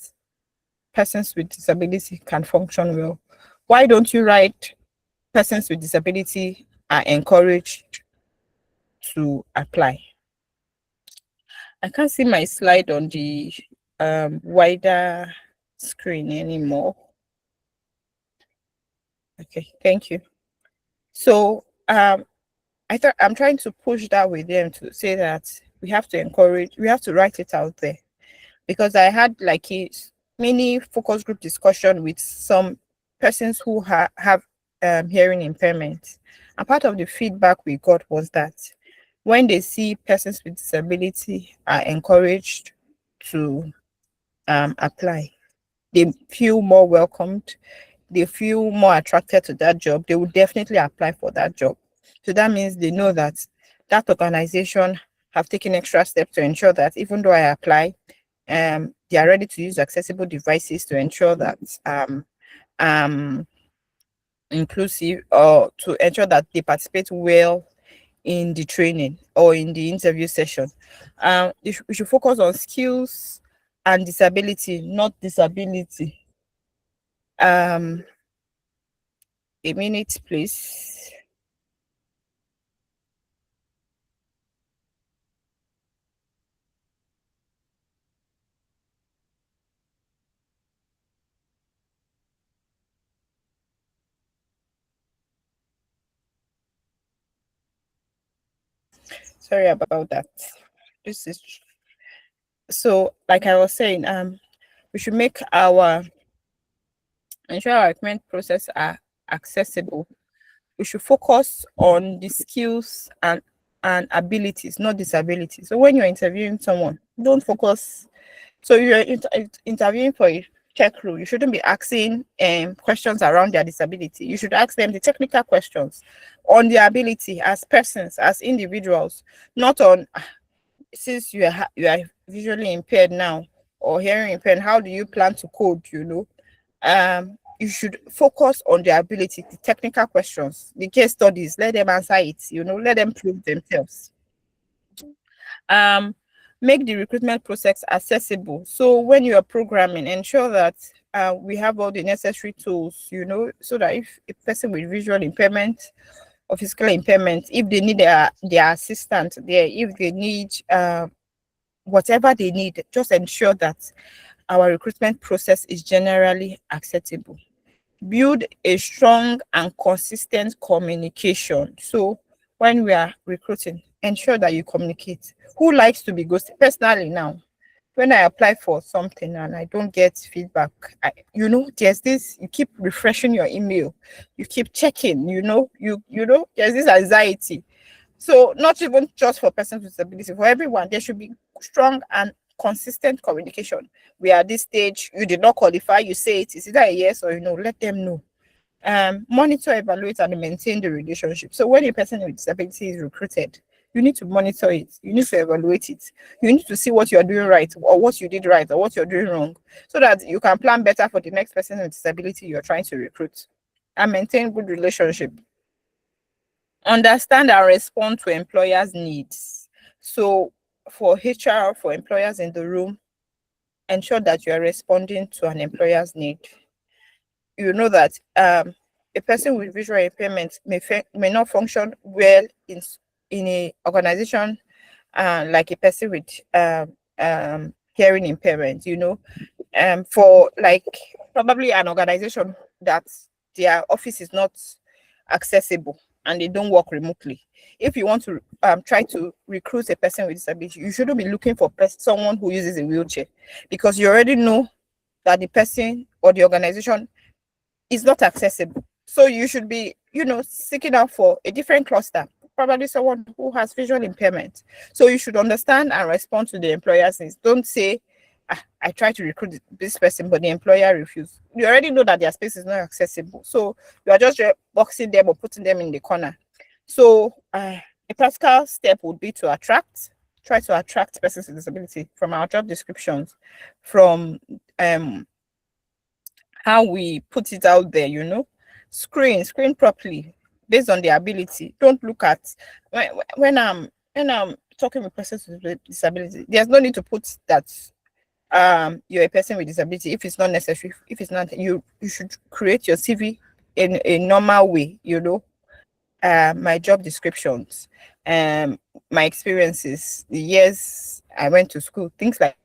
persons with disability can function well. Why don't you write persons with disability are encouraged to apply? I can't see my slide on the wider screen anymore. Okay, thank you. So I'm trying to push that with them to say that we have to write it out there, because I had like a mini focus group discussion with some persons who have hearing impairment. And part of the feedback we got was that when they see persons with disability are encouraged to apply, they feel more welcomed, they feel more attracted to that job, they will definitely apply for that job. So that means they know that that organization have taken extra steps to ensure that even though I apply, they are ready to use accessible devices to ensure that inclusive, or to ensure that they participate well in the training or in the interview session. We should focus on skills and disability, not disability. A minute, please. Sorry about that. This is so, like I was saying, we should make ensure our recruitment process are accessible. We should focus on the skills and abilities, not disabilities. So when you're interviewing someone, don't focus. So you're interviewing for a tech role, you shouldn't be asking questions around their disability. You should ask them the technical questions on their ability as persons, as individuals, not on since you are visually impaired now or hearing impaired, how do you plan to code, you should focus on their ability, the technical questions, the case studies, let them answer it, let them prove themselves. Make the recruitment process accessible. So when you are programming, ensure that we have all the necessary tools, so that if a person with visual impairment or physical impairment, if they need their assistant there, if they need whatever they need, just ensure that our recruitment process is generally acceptable. Build a strong and consistent communication. So when we are recruiting, ensure that you communicate. Who likes to be ghosted? Personally now, when I apply for something and I don't get feedback, there's this, you keep refreshing your email, you keep checking, there's this anxiety. So not even just for persons with disability, for everyone, there should be strong and consistent communication. We are at this stage, you did not qualify, you say it is either a yes or let them know. Monitor, evaluate, and maintain the relationship. So when a person with disability is recruited, you need to monitor it, you need to evaluate it, you need to see what you're doing right or what you did right or what you're doing wrong, so that you can plan better for the next person with disability you're trying to recruit. And maintain good relationship. Understand and respond to employers' needs. So for HR, for employers in the room, ensure that you are responding to an employer's need. You know that a person with visual impairment may not function well in a organization like a person with hearing impairment, for like probably an organization that their office is not accessible and they don't work remotely. If you want to try to recruit a person with disability, you shouldn't be looking for someone who uses a wheelchair, because you already know that the person or the organization is not accessible. So you should be, seeking out for a different cluster, probably someone who has visual impairment. So you should understand and respond to the employer's needs. Don't say, I try to recruit this person, but the employer refused. You already know that their space is not accessible. So you are just boxing them or putting them in the corner. So a practical step would be to try to attract persons with disability from our job descriptions, from how we put it out there, screen properly based on their ability. Don't look at when I'm talking with persons with disability, there's no need to put that you're a person with disability if it's not necessary. If it's not, you should create your CV in a normal way, my job descriptions, my experiences, the years I went to school, things like.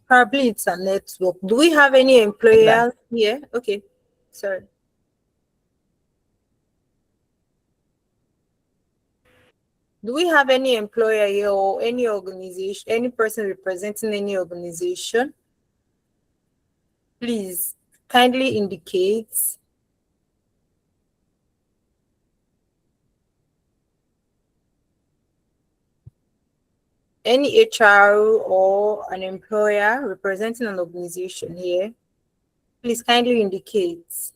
Probably it's a network. Do we have any employers here? Okay, sorry. Do we have any employer here or any organization, any person representing any organization? Please kindly indicate. Any HR or an employer representing an organization here, please kindly indicate.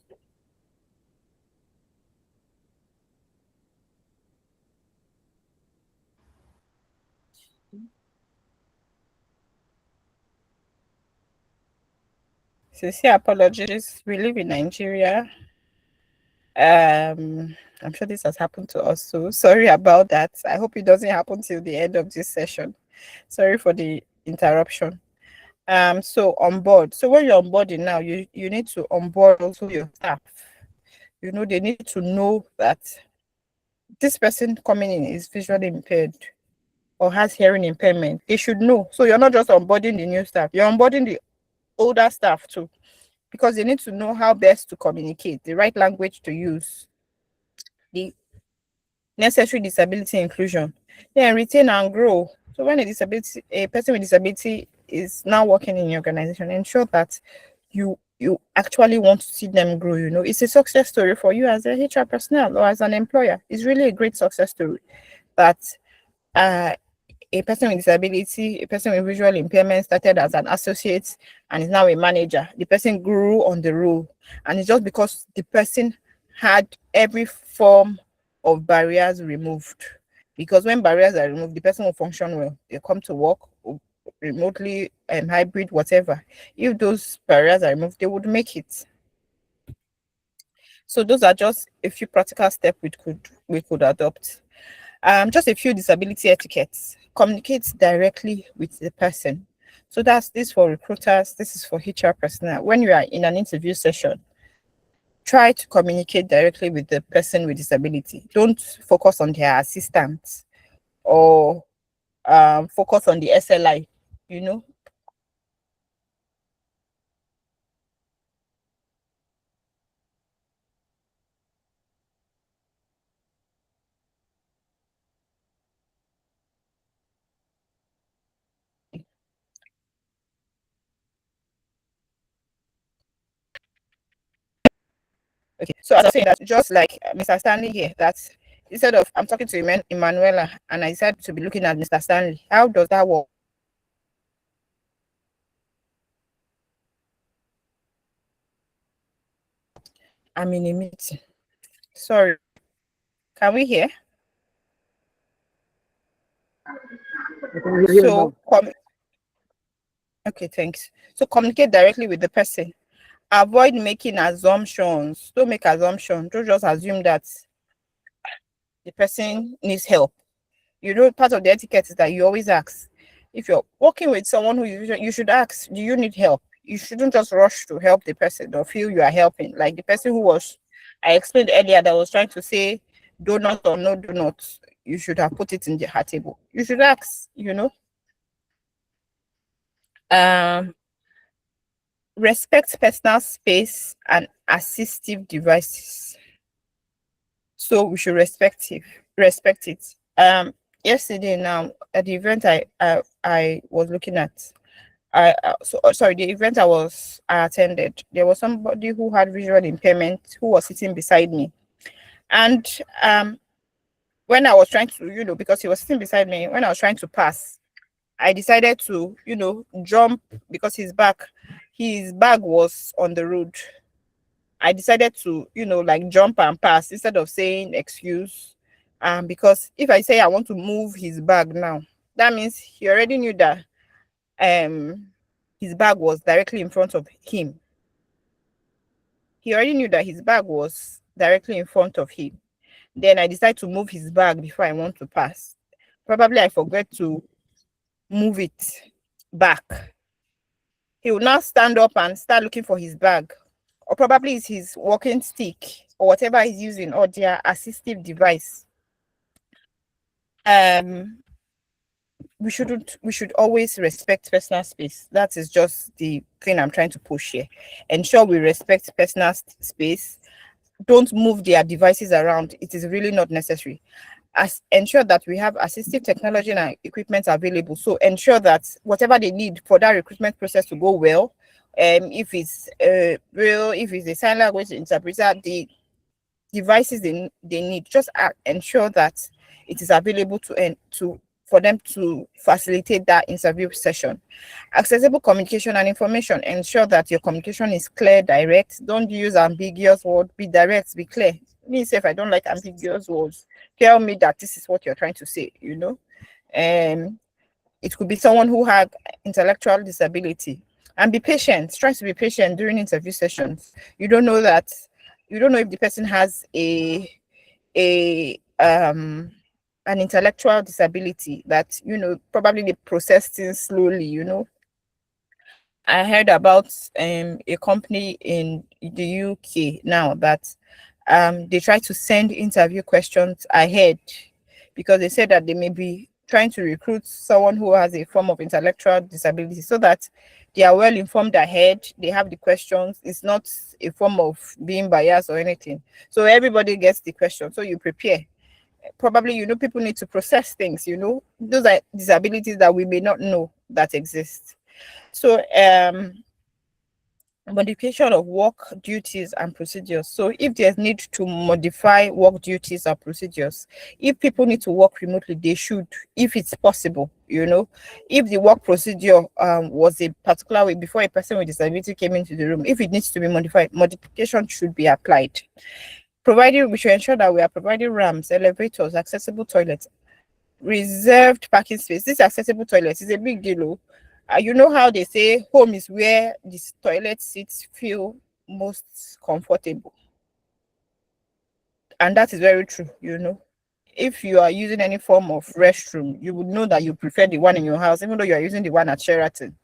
Sincere apologies. We live in Nigeria. I'm sure this has happened to us, so sorry about that. I hope it doesn't happen till the end of this session. Sorry for the interruption. So on board. So when you're onboarding now, you need to onboard also your staff. You know, they need to know that this person coming in is visually impaired or has hearing impairment. They should know. So you're not just onboarding the new staff, you're onboarding the older staff too, because they need to know how best to communicate, the right language to use, the necessary disability inclusion, then retain and grow. So when a person with disability is now working in your organization, ensure that you actually want to see them grow. You know, it's a success story for you as a HR personnel or as an employer. It's really a great success story that a person with disability, a person with visual impairment started as an associate and is now a manager. The person grew on the role, and it's just because the person had every form of barriers removed. Because when barriers are removed, the person will function well. They come to work remotely and hybrid, whatever. If those barriers are removed, they would make it. So those are just a few practical steps we could adopt. Just a few disability etiquettes. Communicate directly with the person. So that's this for recruiters, this is for HR personnel. When you are in an interview session, try to communicate directly with the person with disability. Don't focus on their assistant or focus on the SLI, you know. Okay, so as I was saying that, just like Mr. Stanley here, that instead of I'm talking to Emmanuella and I decided to be looking at Mr. Stanley, how does that work? I'm in a meeting. Sorry. Can we hear? So, okay, thanks. So communicate directly with the person. Avoid making assumptions. Don't make assumptions. Don't just assume that the person needs help. You know, part of the etiquette is that you always ask. If you're working with someone who you should ask, do you need help? You shouldn't just rush to help the person or feel you are helping. Like the person I explained earlier, that was trying to say donut or no donut, you should have put it in the her table. You should ask, you know. Respect personal space and assistive devices. So we should respect it. Yesterday now at the event I was looking at, the event I attended, there was somebody who had visual impairment who was sitting beside me, and when I was trying to, you know, because he was sitting beside me, when I was trying to pass, I decided to, you know, jump because his bag was on the road. I decided to, you know, like jump and pass instead of saying excuse. Because if I say I want to move his bag now, that means he already knew that his bag was directly in front of him. He already knew that his bag was directly in front of him. Then I decided to move his bag before I want to pass. Probably I forgot to move it back. He will now stand up and start looking for his bag, or probably it's his walking stick or whatever he's using, or their assistive device. We should always respect personal space. That is just the thing I'm trying to push here. Ensure we respect personal space. Don't move their devices around. It is really not necessary. ensure that we have assistive technology and equipment available. So ensure that whatever they need for that recruitment process to go well, if it's if it's a sign language interpreter, the devices they need, just ensure that it is available for them to facilitate that interview session. Accessible communication and information, ensure that your communication is clear, direct. Don't use ambiguous words. Be direct, be clear. Me say if I don't like ambiguous words, tell me that this is what you're trying to say, you know. It could be someone who had intellectual disability. And be patient. Try to be patient during interview sessions. You don't know if the person has an intellectual disability that, you know, probably they process things slowly, you know. I heard about a company in the UK now that they try to send interview questions ahead because they said that they may be trying to recruit someone who has a form of intellectual disability, so that they are well informed ahead. They have the questions. It's not a form of being biased or anything. So everybody gets the question. So you prepare. Probably, you know, people need to process things, you know. Those are disabilities that we may not know that exist. So modification of work duties and procedures. So if there's need to modify work duties or procedures, if people need to work remotely, they should, if it's possible, you know. If the work procedure was a particular way before a person with disability came into the room, if it needs to be modified, modification should be applied. We should ensure that we are providing ramps, elevators, accessible toilets, reserved parking space. This accessible toilets is a big deal. You know how they say home is where the toilet seats feel most comfortable, and that is very true. You know, if you are using any form of restroom, you would know that you prefer the one in your house, even though you are using the one at Sheraton.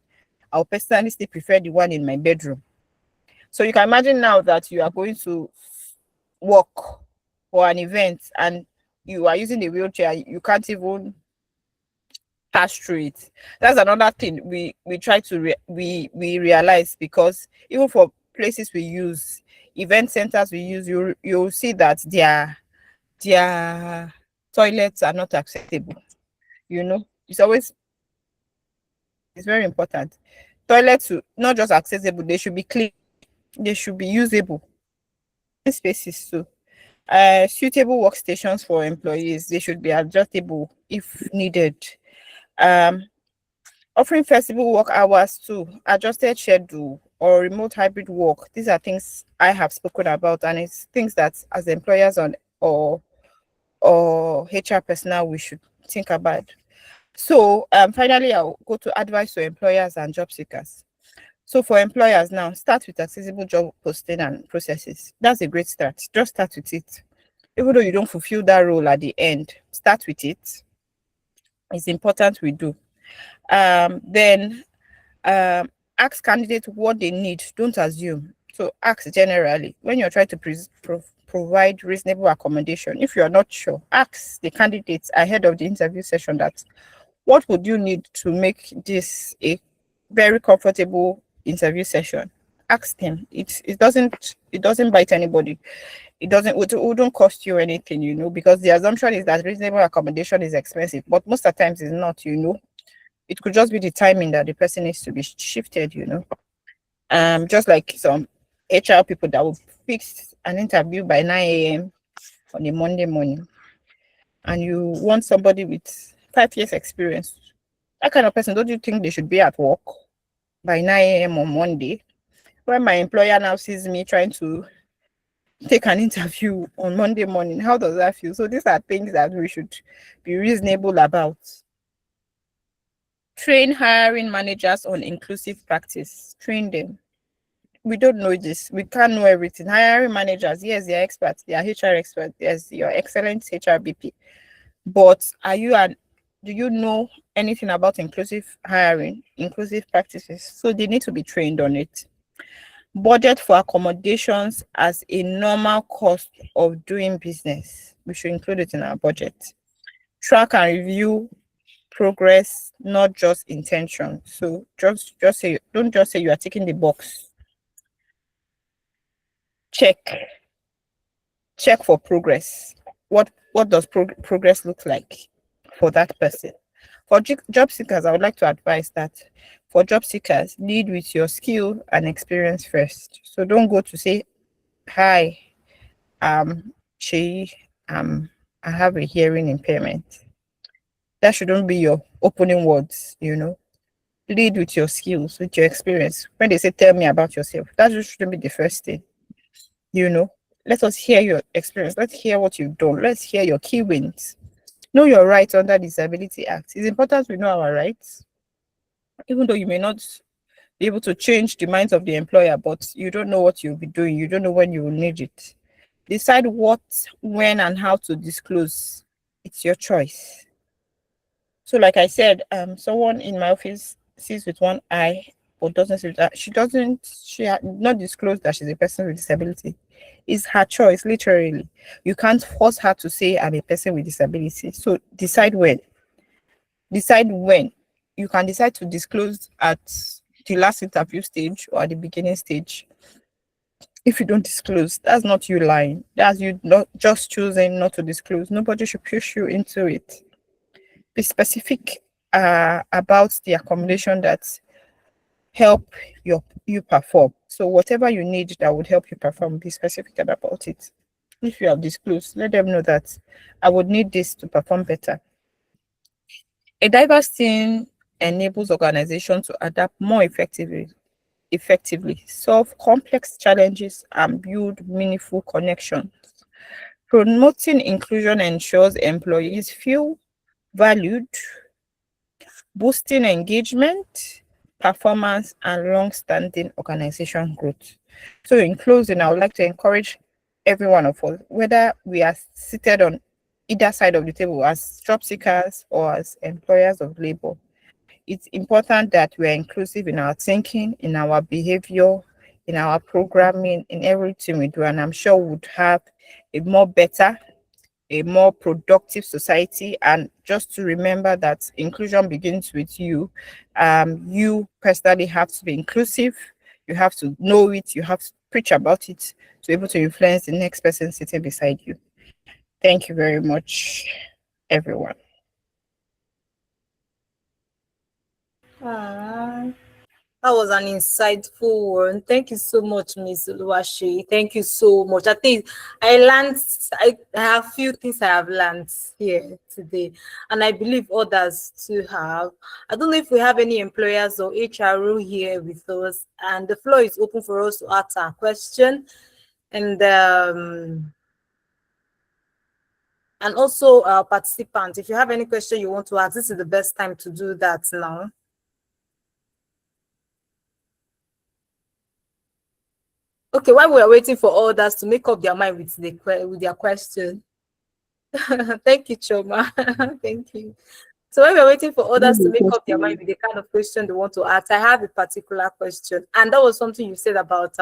I'll personally still prefer the one in my bedroom. So you can imagine now that you are going to work for an event and you are using the wheelchair, you can't even pass through it. That's another thing we try to we realize, because even for places we use, event centers we use, you'll see that their toilets are not accessible. You know, it's very important. Toilets not just accessible, they should be clean, they should be usable. Spaces too. Suitable workstations for employees, they should be adjustable if needed. Offering flexible work hours too, adjusted schedule or remote hybrid work. These are things I have spoken about, and it's things that as employers or HR personnel we should think about. So finally, I'll go to advice to employers and job seekers. So for employers now, start with accessible job posting and processes. That's a great start. Just start with it. Even though you don't fulfill that role at the end, start with it. It's important we do. Then ask candidates what they need. Don't assume. So ask generally. When you're trying to provide reasonable accommodation, if you're not sure, ask the candidates ahead of the interview session that what would you need to make this a very comfortable interview session. Ask them. It doesn't bite anybody. It wouldn't cost you anything, you know, because the assumption is that reasonable accommodation is expensive, but most of the times it's not, you know. It could just be the timing that the person needs to be shifted, you know. Just like some HR people that will fix an interview by 9 a.m. on a Monday morning, and you want somebody with 5 years experience. That kind of person, don't you think they should be at work by 9 a.m. on Monday? When my employer now sees me trying to take an interview on Monday morning, how does that feel? So these are things that we should be reasonable about. Train hiring managers on inclusive practice. Train them. We don't know this. We can't know everything. Hiring managers, yes, they're experts. They are HR experts. Yes, you're excellent HRBP. But do you know anything about inclusive hiring, inclusive practices? So they need to be trained on it. Budget for accommodations as a normal cost of doing business. We should include it in our budget. Track and review progress, not just intention. So don't just say you are ticking the box. Check for progress. what does progress look like for that person. For job seekers, I would like to advise that for job seekers, lead with your skill and experience first. So don't go to say, hi, she, I have a hearing impairment. That shouldn't be your opening words, Lead with your skills, with your experience. When they say, tell me about yourself, that just shouldn't be the first thing, Let us hear your experience. Let's hear what you've done. Let's hear your key wins. Know your rights under the Disability Act. It's important we know our rights, even though you may not be able to change the minds of the employer, but you don't know what you'll be doing. You don't know when you will need it. Decide what, when, and how to disclose. It's your choice. So, like I said, someone in my office sees with one eye or doesn't see with that. She had not disclosed that she's a person with disability. It's her choice, literally. You can't force her to say I'm a person with disability. So decide when. You can decide to disclose at the last interview stage or at the beginning stage. If you don't disclose, that's not you lying. That's you not just choosing not to disclose. Nobody should push you into it. Be specific about the accommodation that help you perform. So whatever you need that would help you perform, be specific about it. If you have disclosed, let them know that I would need this to perform better. A diverse team enables organizations to adapt more effectively, solve complex challenges, and build meaningful connections. Promoting inclusion ensures employees feel valued, boosting engagement, performance, and long-standing organization growth. So in closing, I would like to encourage every one of us, whether we are seated on either side of the table as job seekers or as employers of labor, it's important that we are inclusive in our thinking, in our behavior, in our programming, in everything we do. And I'm sure we would have a more productive society. And just to remember that inclusion begins with you. You personally have to be inclusive. You have to know it. You have to preach about it to be able to influence the next person sitting beside you. Thank you very much, everyone. That was an insightful one. Thank you so much, Miss Oluwaseyi. Thank you so much. I think I have a few things I have learned here today, and I believe others too have. I don't know if we have any employers or HRO here with us, and the floor is open for us to ask our question. And also participants, if you have any question you want to ask, this is the best time to do that now. Okay, while we are waiting for others to make up their mind with their question. Thank you, Choma. Thank you. So while we're waiting for others to make up their mind with the kind of question they want to ask, I have a particular question. And that was something you said about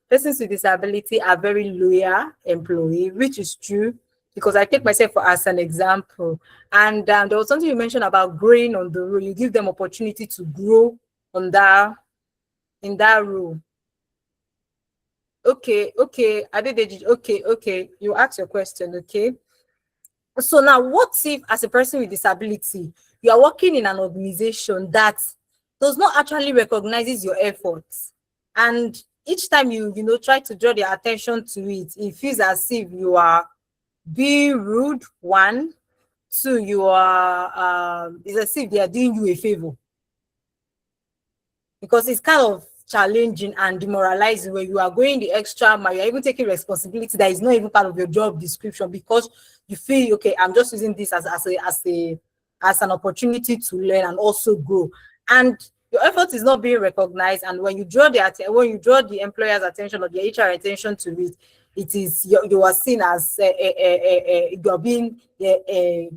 persons with disability are very loyal employee, which is true, because I take myself as an example. And there was something you mentioned about growing on the role. You give them opportunity to grow in that role. Okay, Adedeji, okay. You ask your question, okay? So now, what if, as a person with disability, you are working in an organization that does not actually recognizes your efforts, and each time you try to draw their attention to it, it feels as if you are being rude. One, two, you are it's as if they are doing you a favor, because it's kind of challenging and demoralizing when you are going the extra mile. You're even taking responsibility that is not even part of your job description, because you feel, okay, I'm just using this as an opportunity to learn and also grow, and your effort is not being recognized. And when you draw the employer's attention or the HR attention to it, it is you are seen as you're being you're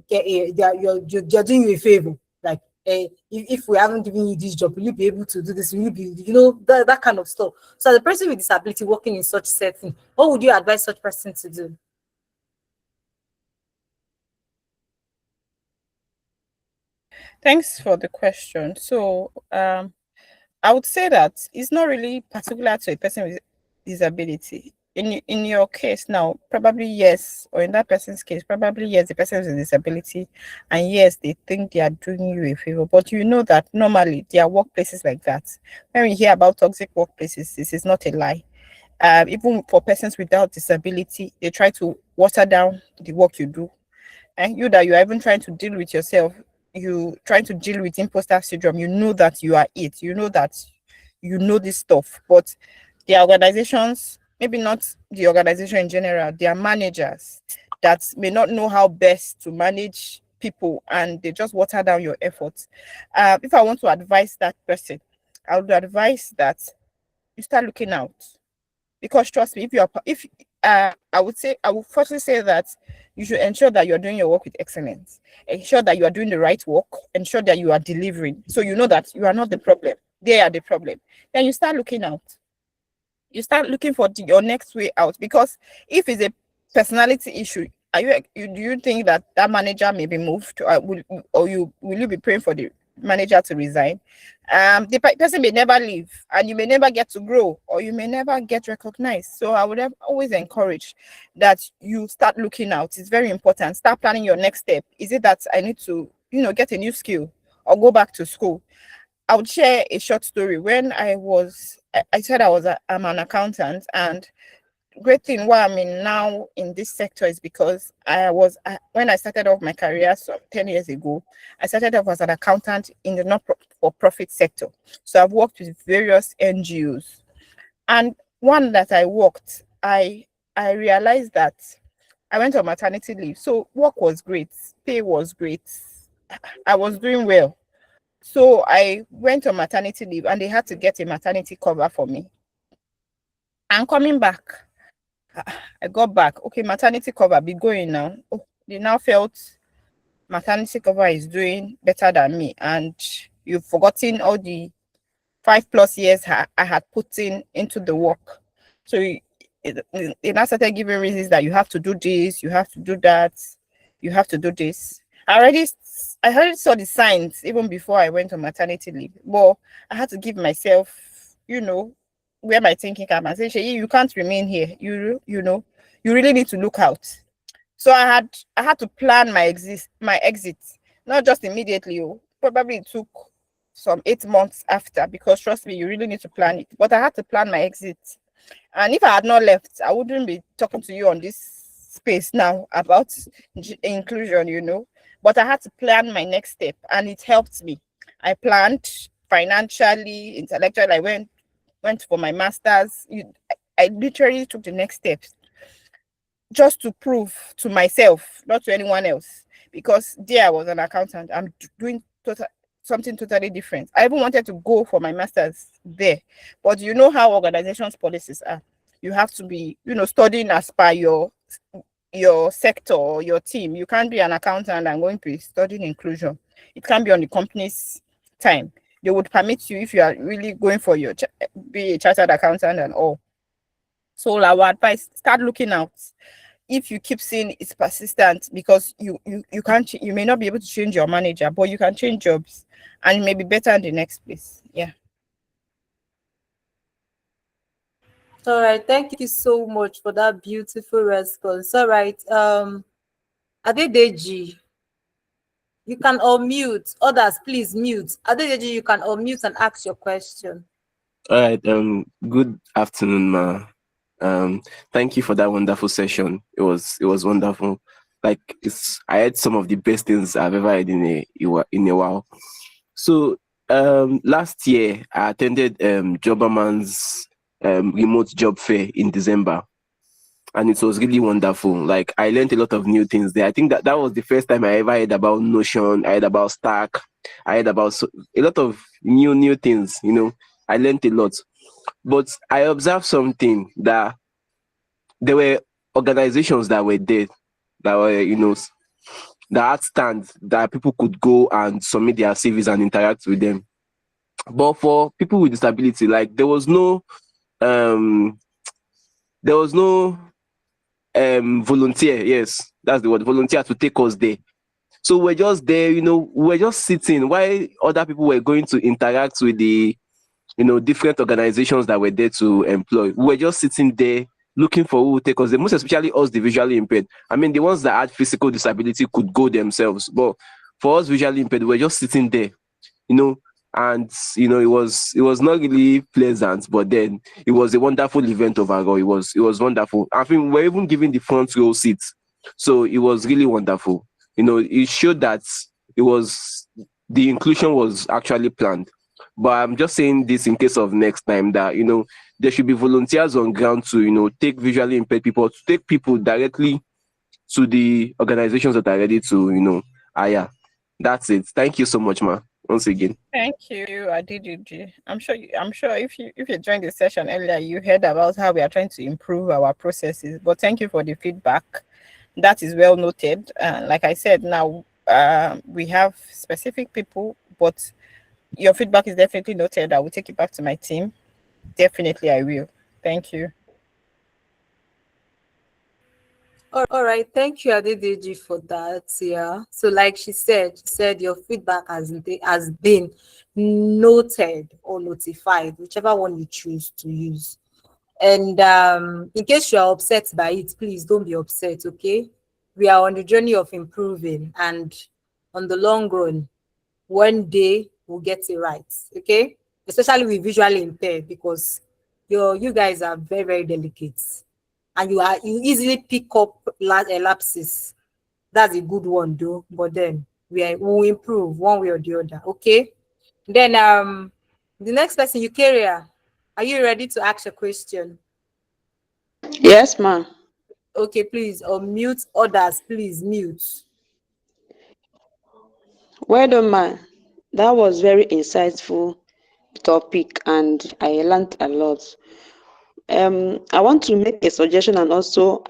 doing you a favor, like, if we haven't given you this job, will you be able to do this? Will you be, that kind of stuff. So as a person with disability working in such setting, what would you advise such person to do? Thanks for the question. So I would say that it's not really particular to a person with disability. in your case now, probably yes, or in that person's case, probably yes, the person has a disability, and yes, they think they are doing you a favor. But you know that normally there are workplaces like that. When we hear about toxic workplaces, this is not a lie. Even for persons without disability, they try to water down the work you do. And you that you are even trying to deal with yourself, you trying to deal with imposter syndrome, you know that you are it, you know that you know this stuff, but the organizations, maybe not the organization in general, they are managers that may not know how best to manage people, and they just water down your efforts. If I want to advise that person, I would advise that you start looking out, because trust me, if I would firstly say that you should ensure that you're doing your work with excellence, ensure that you are doing the right work, ensure that you are delivering, so you know that you are not the problem, they are the problem. Then you start looking out, you start looking for your next way out, because if it's a personality issue, do you think that that manager may be moved, or will you be praying for the manager to resign? The person may never leave, and you may never get to grow, or you may never get recognized. So I would have always encourage that you start looking out. It's very important. Start planning your next step. Is it that I need to get a new skill or go back to school? I would share a short story. When I said I'm an accountant, and great thing why I'm in now in this sector is because when I started off my career 10 years ago, I started off as an accountant in the not-for-profit sector. So I've worked with various NGOs, and one that I worked, I realized that I went on maternity leave. So work was great, pay was great, I was doing well. So I went on maternity leave, and they had to get a maternity cover for me. And coming back, I got back. Okay, maternity cover be going now. Oh, they now felt maternity cover is doing better than me, and you've forgotten all the 5+ years I had put into the work. So they now started giving reasons that you have to do this, you have to do that, you have to do this. I already saw the signs even before I went on maternity leave, but I had to give myself, where my thinking came and say, "Sheyi, you can't remain here. You really need to look out." So I had to plan my exit, not just immediately. Probably it took some 8 months after, because trust me, you really need to plan it. But I had to plan my exit. And if I had not left, I wouldn't be talking to you on this space now about inclusion. But I had to plan my next step, and it helped me. I planned financially, intellectually. I went for my master's. I literally took the next steps just to prove to myself, not to anyone else, because there I was an accountant. I'm doing something totally different. I even wanted to go for my master's there, but you know how organizations' policies are. You have to be, studying as per your sector or your team. You can't be an accountant and going to be studying inclusion. It can't be on the company's time. They would permit you if you are really going for be a chartered accountant and all. So our advice: start looking out. If you keep seeing it's persistent, because you may not be able to change your manager, but you can change jobs, and it may be better in the next place. Yeah. All right, thank you so much for that beautiful response. All right, Adedeji, you can unmute. Others, please mute. Adedeji, you can unmute and ask your question. All right. Good afternoon, ma. Thank you for that wonderful session. It was wonderful. Like, I had some of the best things I've ever had in a while. So last year I attended Hobberman's remote job fair in December, and it was really wonderful. Like, I learned a lot of new things there. I think that was the first time I ever heard about Notion. I heard about Stack. I heard about a lot of new things. I learned a lot. But I observed something, that there were organizations that were there, that were, that had stands that people could go and submit their CVs and interact with them. But for people with disability, like, there was no volunteer. Yes, that's the word, volunteer, to take us there. So we're just there, we're just sitting while other people were going to interact with the different organizations that were there to employ. We were just sitting there looking for who will take us, most especially us, the visually impaired. I mean, the ones that had physical disability could go themselves, but for us visually impaired, we're just sitting there, and it was not really pleasant, but then it was a wonderful event overall. It was wonderful. I think we're even given the front row seats, so it was really wonderful. It showed that the inclusion was actually planned. But I'm just saying this in case of next time, that there should be volunteers on ground to take visually impaired people, to take people directly to the organizations that are ready to hire. That's it. Thank you so much, ma. Once again. Thank you, Adidiji. I'm sure if you joined the session earlier, you heard about how we are trying to improve our processes. But thank you for the feedback. That is well noted. Like I said, now we have specific people, but your feedback is definitely noted. I will take it back to my team. Definitely, I will. Thank you. All right, thank you, Adedeji, for that. Yeah. So, like she said your feedback has been noted or notified, whichever one you choose to use. And in case you are upset by it, please don't be upset. Okay, we are on the journey of improving, and on the long run, one day we'll get it right. Okay, especially with visually impaired, because you guys are very, very delicate, and you easily pick up lapses. That's a good one, though. But then we'll improve one way or the other. Okay. Then the next person, Eukaria, are you ready to ask a question? Yes, ma'am. Okay, please unmute. Others, please mute. Well done, ma'am. That was very insightful topic, and I learned a lot. I want to make a suggestion and also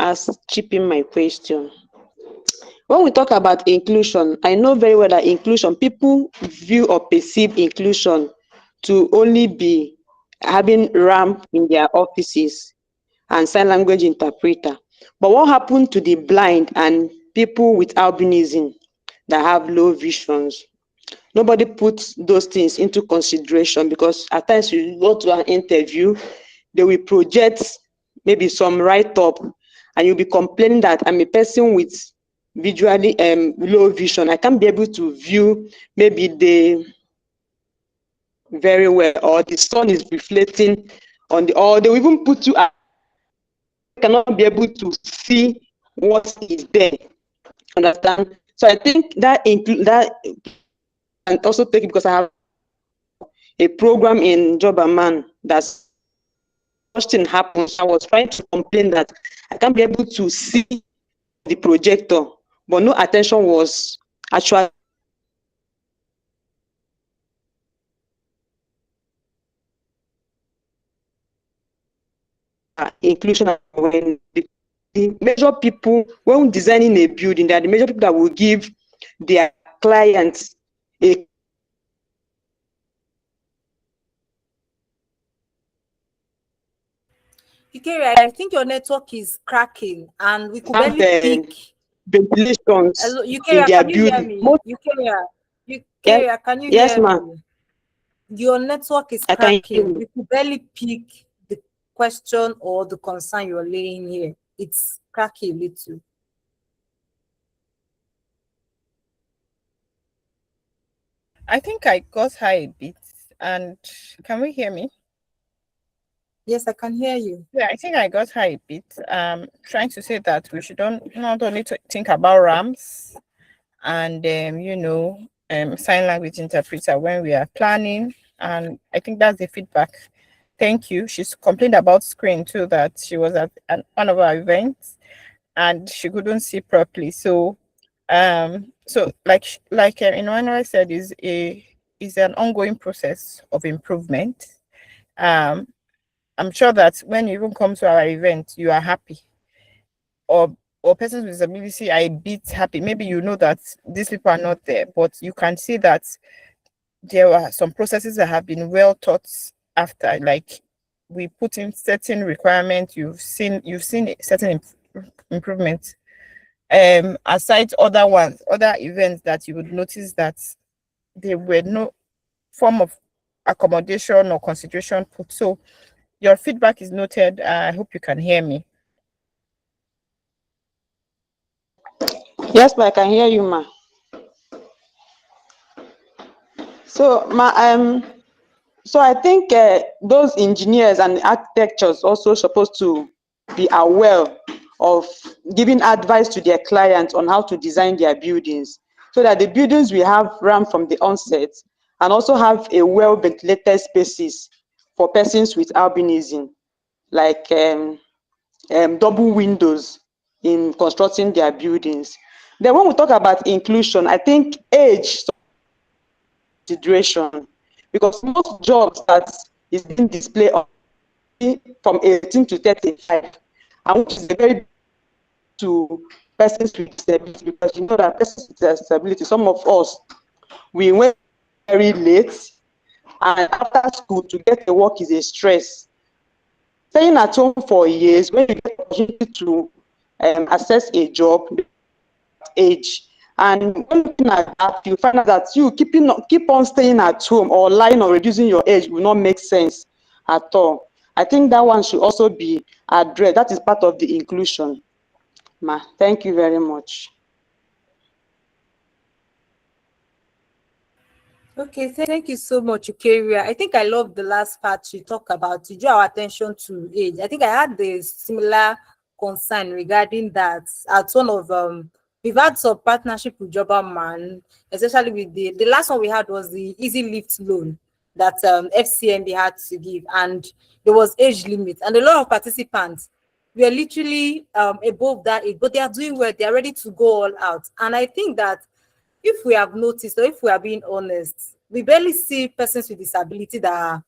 chip in my question. When we talk about inclusion, I know very well that inclusion, people view or perceive inclusion to only be having ramp in their offices and sign language interpreter. But what happened to the blind and people with albinism that have low visions? Nobody puts those things into consideration, because at times you go to an interview, they will project maybe some write-up, and you'll be complaining that I'm a person with visually low vision. I can't be able to view maybe the very well, or the sun is reflecting on or they will even put you at, cannot be able to see what is there. Understand? So I think that and also take it, because I have a program in Hobberman that's such thing happens. I was trying to complain that I can't be able to see the projector, but no attention was actually inclusion. When the major people, when designing a building, they are the major people that will give their clients a Eukaria, I think your network is cracking, and we could barely pick ventilations in Eukaria, their can you hear building. me? Eukaria, can you Yes, hear ma'am. me? Your network is I can hear cracking. you. We could barely pick the question or the concern you're laying here. It's cracking a little. I think I got her a bit. And can we hear me? Yes, I can hear you. Yeah, I think I got her a bit. Trying to say that we should not only think about RAMs and sign language interpreter when we are planning, and I think that's the feedback. Thank you. She's complained about screen too, that she was at one of our events and she couldn't see properly. So like Emmanuel said, is an ongoing process of improvement. I'm sure that when you even come to our event, you are happy, or persons with disability are a bit happy. Maybe you know that these people are not there, but you can see that there are some processes that have been well thought after. Like, we put in certain requirements, you've seen certain improvements. Aside other events that you would notice that there were no form of accommodation or consideration put. So your feedback is noted. I hope you can hear me. Yes, ma, I can hear you, ma. So, so I think those engineers and architects also supposed to be aware of giving advice to their clients on how to design their buildings, so that the buildings we have run from the onset and also have a well ventilated spaces for persons with albinism, like double windows in constructing their buildings. Then when we talk about inclusion, I think age consideration, because most jobs that is being displayed on from 18 to 35, and which is a very to persons with disability, because you know that persons with disability, some of us, we went very late, and after school to get a work is a stress. Staying at home for years, when you get the opportunity to access a job age, and when looking at that, you find out that you keep on staying at home or lying or reducing your age will not make sense at all. I think that one should also be addressed. That is part of the inclusion. Ma, thank you very much. Okay, thank you so much, Ukeria. I think I love the last part you talk about. You draw our attention to age. I think I had the similar concern regarding that. At one of we've had some partnership with Hobberman, especially with the last one we had was the easy lift loan that FCMB had to give, and there was age limit, and a lot of participants were literally above that age, but they are doing well. They are ready to go all out, and I think that if we have noticed, or if we are being honest, we barely see persons with disability that are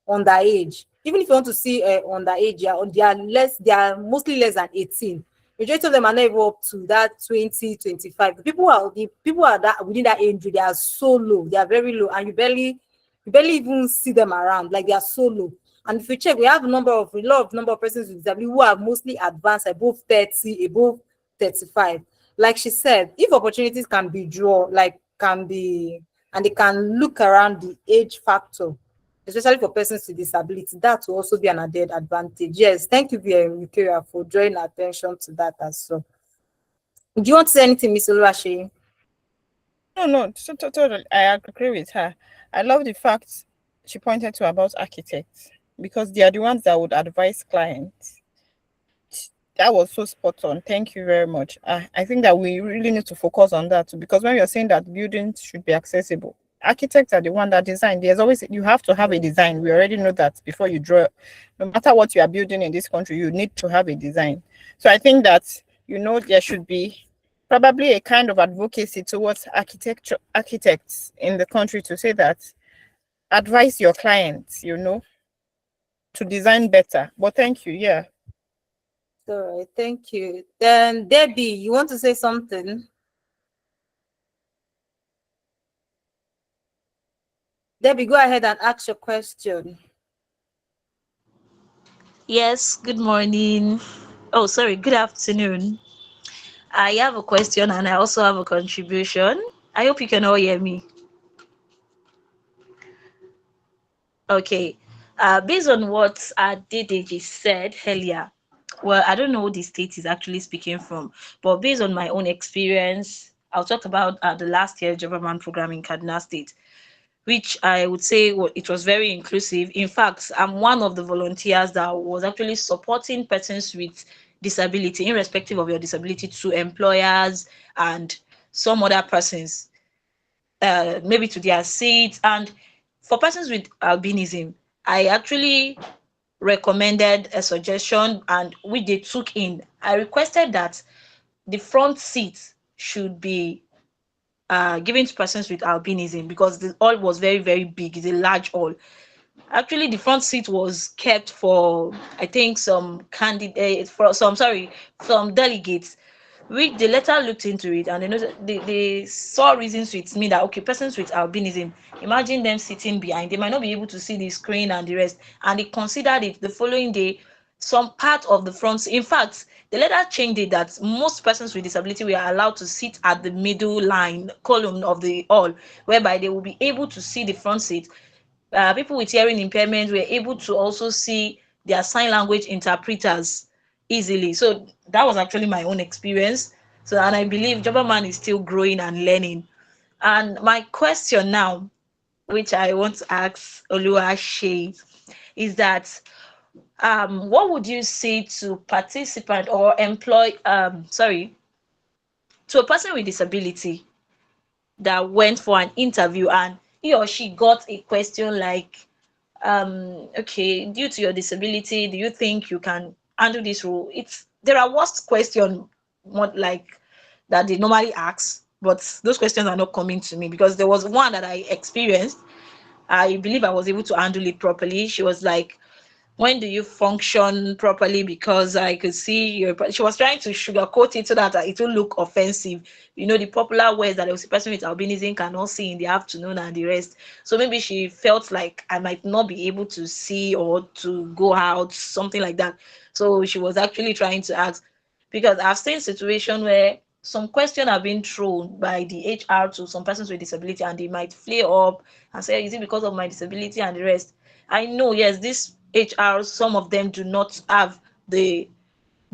underage. Even if you want to see underage, they are mostly less than 18. Majority of them are not even up to that 20, 25. The people are that within that age, they are so low, they are very low, and you barely even see them around, like they are so low. And if you check, we have a lot of number of persons with disability who are mostly advanced, above 30, above 35. Like she said, if opportunities can be drawn, like can be, and they can look around the age factor, especially for persons with disability, that will also be an added advantage. Yes, thank you, Victoria, for drawing attention to that as well. Do you want to say anything, Miss Oluwaseyi? No, totally. I agree with her. I love the fact she pointed to about architects, because they are the ones that would advise clients. That was so spot on. Thank you very much. I think that we really need to focus on that too, because when you're saying that buildings should be accessible, architects are the one that design. There's always, you have to have a design. We already know that before you draw. No matter what you are building in this country, you need to have a design. So I think that, there should be probably a kind of advocacy towards architects in the country to say that advise your clients, to design better. But thank you. Yeah. All right, thank you. Then Debbie, you want to say something? Debbie, go ahead and ask your question. Yes, good morning. Oh, sorry, good afternoon. I have a question and I also have a contribution. I hope you can all hear me. Okay. Based on what Adedeji said earlier, well, I don't know the state is actually speaking from, but based on my own experience, I'll talk about the last year Hobberman program in Kaduna State, which I would say it was very inclusive. In fact, I'm one of the volunteers that was actually supporting persons with disability, irrespective of your disability, to employers and some other persons, maybe to their seats. And for persons with albinism, I actually recommended a suggestion and which they took in. I requested that the front seat should be given to persons with albinism, because the hall was very, very big. It's a large hall. Actually, the front seat was kept for, I think, some candidates, some delegates, which they later looked into it, and they saw reasons to it mean that, okay, persons with albinism, imagine them sitting behind, they might not be able to see the screen and the rest, and they considered it the following day some part of the front. In fact, they later changed it that most persons with disability were allowed to sit at the middle line column of the hall, whereby they will be able to see the front seat. People with hearing impairment were able to also see their sign language interpreters easily. So that was actually my own experience. So, and I believe Hobberman is still growing and learning. And my question now, which I want to ask Oluwaseyi, is that what would you say to participant or employ to a person with disability that went for an interview and he or she got a question like, okay, due to your disability, do you think you can handle this role? There are worst questions, more like that they normally ask, but those questions are not coming to me because there was one that I experienced. I believe I was able to handle it properly. She was like, when do you function properly? Because I could see she was trying to sugarcoat it so that it will look offensive. You know, the popular words that a person with albinism cannot see in the afternoon and the rest. So maybe she felt like I might not be able to see or to go out, something like that. So she was actually trying to ask, because I've seen situations where some questions have been thrown by the HR to some persons with disability and they might flare up and say, is it because of my disability and the rest? I know, yes, this HR, some of them do not have they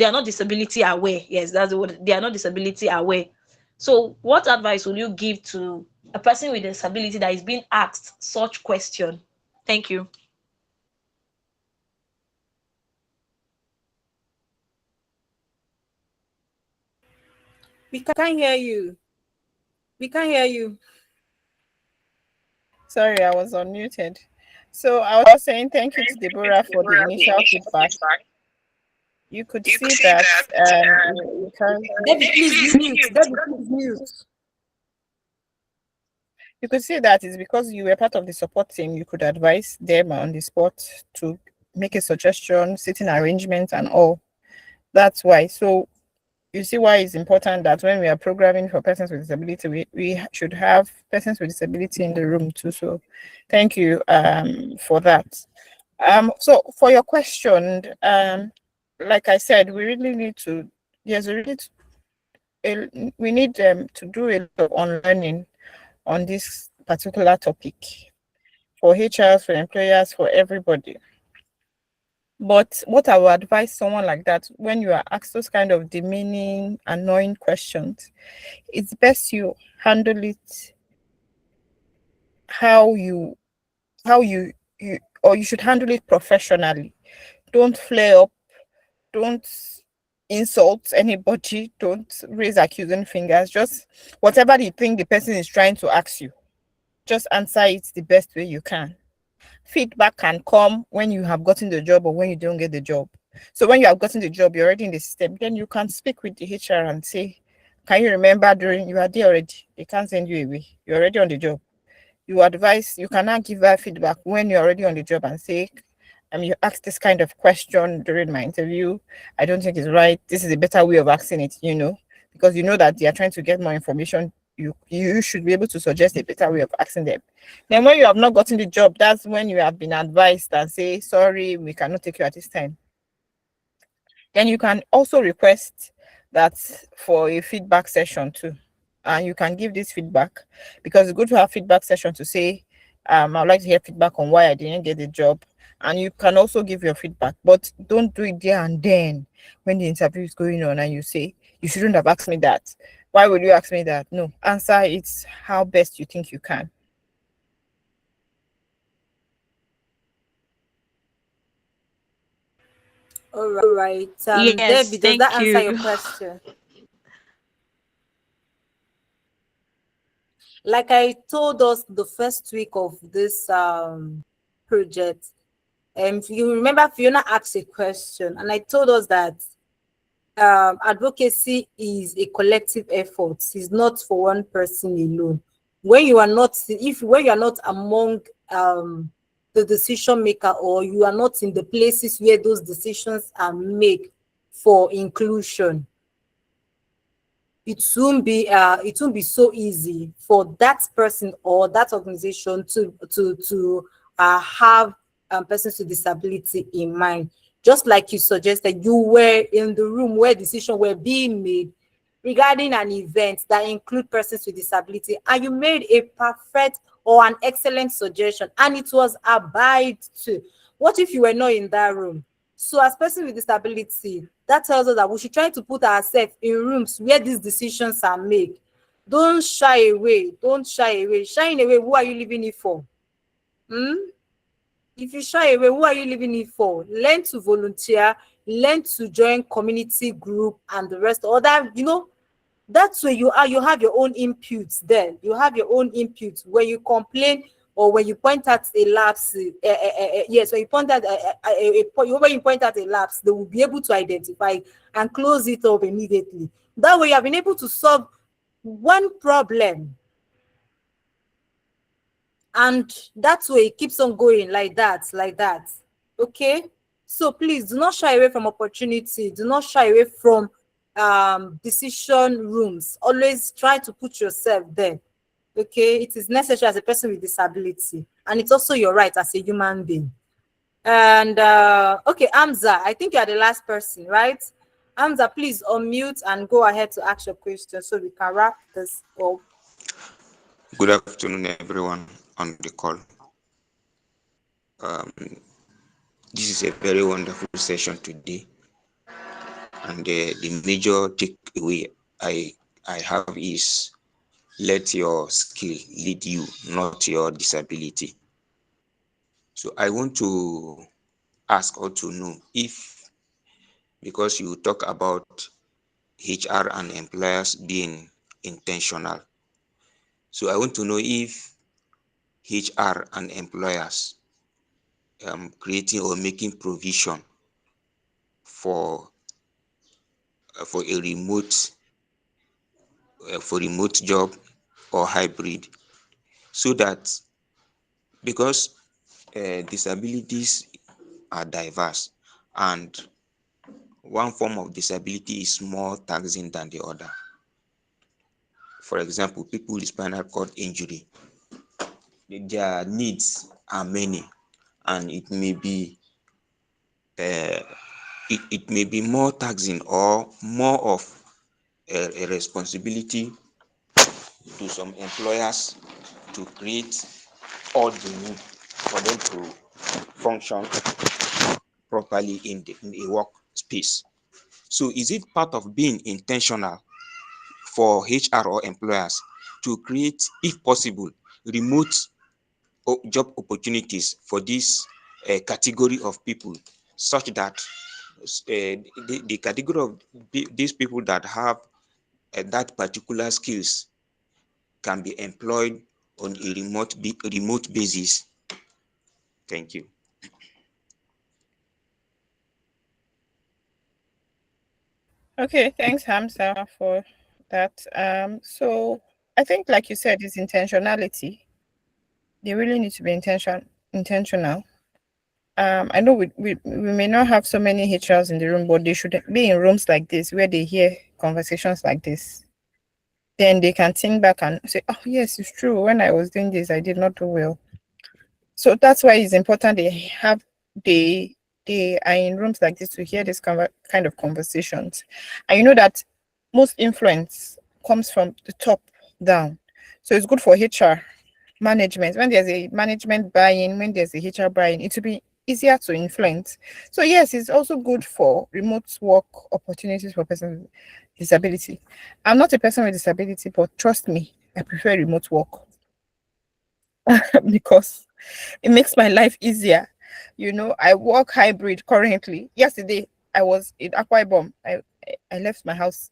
are not disability aware. Yes, that's the word. They are not disability aware. So, what advice will you give to a person with disability that is being asked such question? Thank you. We can't hear you. We can't hear you. Sorry, I was unmuted. So I was saying thank you to Deborah for the initial feedback. You could see that because Debbie, please mute. Debbie, please mute. you could see that it's because you were part of the support team. You could advise them on the spot to make a suggestion, sitting arrangement, and all. That's why. So you see why it's important that when we are programming for persons with disability, we should have persons with disability in the room too. So thank you for that. So for your question, like I said, we really need to, yes, we need to do a lot of unlearning on this particular topic for HRs, for employers, for everybody. But what I would advise someone like that, when you are asked those kind of demeaning, annoying questions, it's best you handle it how you or you should handle it professionally. Don't flare up, don't insult anybody, don't raise accusing fingers. Just whatever you think the person is trying to ask you, just answer it the best way you can. Feedback can come when you have gotten the job or when you don't get the job. So when you have gotten the job, you're already in the system, then you can speak with the HR and say, can you remember during you are there already? They can't send you away. You're already on the job. You cannot give her feedback when you're already on the job and say, you asked this kind of question during my interview. I don't think it's right. This is a better way of asking it, because you know that they are trying to get more information. You should be able to suggest a better way of asking them. Then when you have not gotten the job, that's when you have been advised and say, sorry, we cannot take you at this time. Then you can also request that for a feedback session too. And you can give this feedback because it's good to have feedback session to say, I'd like to hear feedback on why I didn't get the job. And you can also give your feedback, but don't do it there and then when the interview is going on and you say, you shouldn't have asked me that. Why would you ask me that? No, answer it how best you think you can. All right. Yes, Debbie, does that thank answer you. your question? Like I told us the first week of this project, you remember Fiona asked a question, and I told us that advocacy is a collective effort. It's not for one person alone. When you are not among the decision maker, or you are not in the places where those decisions are made for inclusion, it won't be so easy for that person or that organization to have persons with disability in mind. Just like you suggested, you were in the room where decisions were being made regarding an event that include persons with disability, and you made a perfect or an excellent suggestion, and it was abide to. What if you were not in that room? So as person with disability, that tells us that we should try to put ourselves in rooms where these decisions are made. Don't shy away. Don't shy away. Shying away, who are you leaving it for? If you shy away, who are you leaving it for? Learn to volunteer, learn to join community group and the rest. Or that, that's where you have your own inputs there. You have your own inputs. When you complain or when you point out a lapse, yes, when you point out when you point out a lapse, they will be able to identify and close it up immediately. That way you have been able to solve one problem. And that's way it keeps on going like that. Okay, so please do not shy away from opportunity. Do not shy away from decision rooms. Always try to put yourself there. Okay, it is necessary as a person with disability, and it's also your right as a human being. And okay, Amza, I think you are the last person, right? Amza, please unmute and go ahead to ask your question so we can wrap this up. Good afternoon, everyone on the call. This is a very wonderful session today, and the major takeaway I have is let your skill lead you, not your disability. So I want to ask or to know if, because you talk about HR and employers being intentional, so I want to know if HR and employers creating or making provision for a remote job or hybrid, so that, because disabilities are diverse and one form of disability is more taxing than the other. For example, people with spinal cord injury, their needs are many, and it may be more taxing or more of a responsibility to some employers to create all the need for them to function properly in a workspace. So is it part of being intentional for HR or employers to create, if possible, remote job opportunities for this category of people, such that the category of these people that have that particular skills can be employed on a remote basis? Thank you. Okay, thanks, Hamza, for that. So I think, like you said, it's intentionality. They really need to be intentional. I know we may not have so many HRs in the room, but they should be in rooms like this where they hear conversations like this. Then they can think back and say, oh, yes, it's true. When I was doing this, I did not do well. So that's why it's important they are in rooms like this to hear this kind of conversations. And you know that most influence comes from the top down. So it's good for HR management. When there's a management buy-in, when there's a HR buy-in, it will be easier to influence. So yes, it's also good for remote work opportunities for persons with disability. I'm not a person with disability, but trust me, I prefer remote work because it makes my life easier. I work hybrid currently. Yesterday, I was in Akwa Ibom. I left my house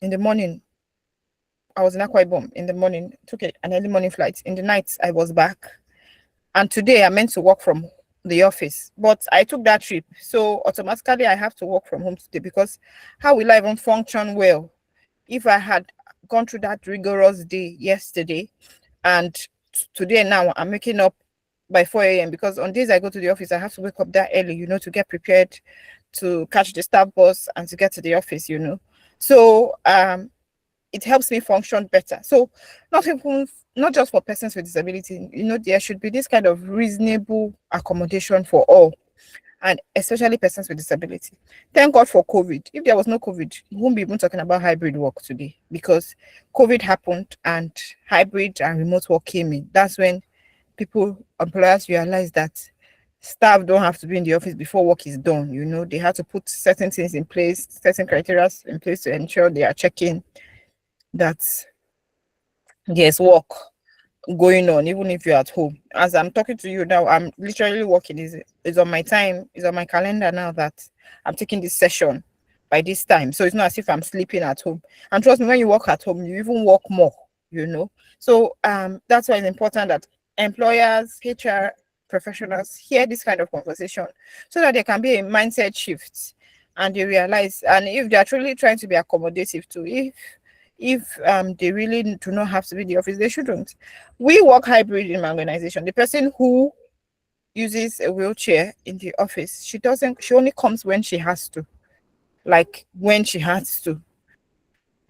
in the morning. I was in Akwa Ibom in the morning, took an early morning flight. In the night, I was back. And today, I meant to work from the office, but I took that trip. So automatically, I have to work from home today, because how will I even function well if I had gone through that rigorous day yesterday, and today now I'm waking up by 4 a.m. because on days I go to the office, I have to wake up that early, to get prepared to catch the staff bus and to get to the office, So it helps me function better. So not just for persons with disability, there should be this kind of reasonable accommodation for all, and especially persons with disability. Thank God for COVID. If there was no COVID, we won't be even talking about hybrid work today, because COVID happened and hybrid and remote work came in. That's when employers realized that staff don't have to be in the office before work is done. They have to put certain things in place, certain criteria in place to ensure they are checking that there's work going on, even if you're at home. As I'm talking to you now, I'm literally working. Is on my time, is on my calendar now that I'm taking this session by this time. So it's not as if I'm sleeping at home. And trust me, when you work at home, you even work more, So that's why it's important that employers, HR professionals hear this kind of conversation so that there can be a mindset shift and they realize, and if they're truly trying to be accommodative to, if they really do not have to be in the office, they shouldn't. We work hybrid in my organization. The person who uses a wheelchair in the office, she only comes when she has to. Like when she has to.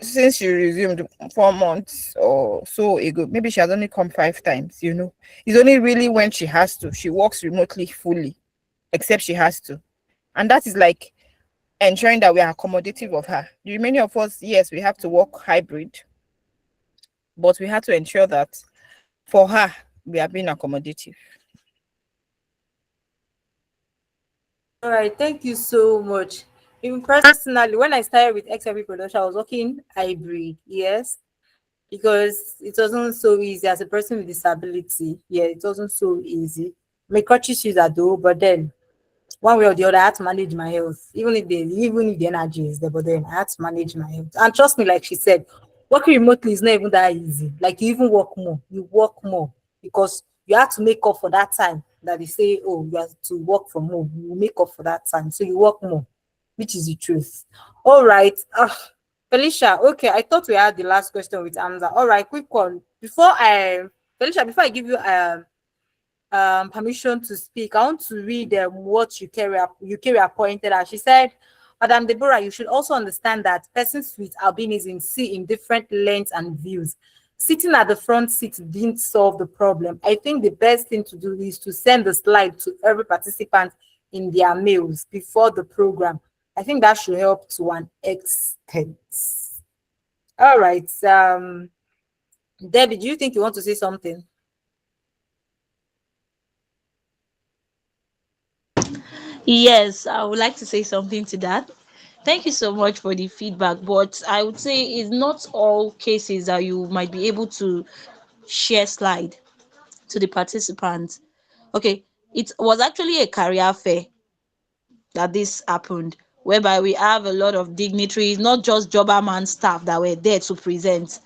Since she resumed 4 months or so ago, maybe she has only come 5 times, It's only really when she has to. She works remotely fully, except she has to. And that is like ensuring that we are accommodative of her. Many of us, yes, we have to work hybrid, but we have to ensure that for her, we are being accommodative. All right, thank you so much. Even personally, when I started with XRP production, I was working hybrid, yes, because it wasn't so easy as a person with disability. Yeah, it wasn't so easy. My crutches use that though, but then one way or the other, I had to manage my health. Even if the energy is there, but then I had to manage my health. And trust me, like she said, working remotely is not even that easy. Like you even work more. You work more because you have to make up for that time that they say, oh, you have to work from home. You make up for that time. So you work more, which is the truth. All right. Felicia, okay, I thought we had the last question with Amza. All right, quick one. Felicia, before I give you permission to speak, I want to read what Eukaria pointed out. She said, Madam Deborah, you should also understand that persons with albinism see in different lengths and views. Sitting at the front seat didn't solve the problem. I think the best thing to do is to send the slide to every participant in their mails before the program. I think that should help to an extent. All right. Debbie, do you think you want to say something? Yes, I would like to say something to that. Thank you so much for the feedback, but I would say it's not all cases that you might be able to share slide to the participants. Okay, it was actually a career fair that this happened, whereby we have a lot of dignitaries, not just Hobberman staff that were there to present.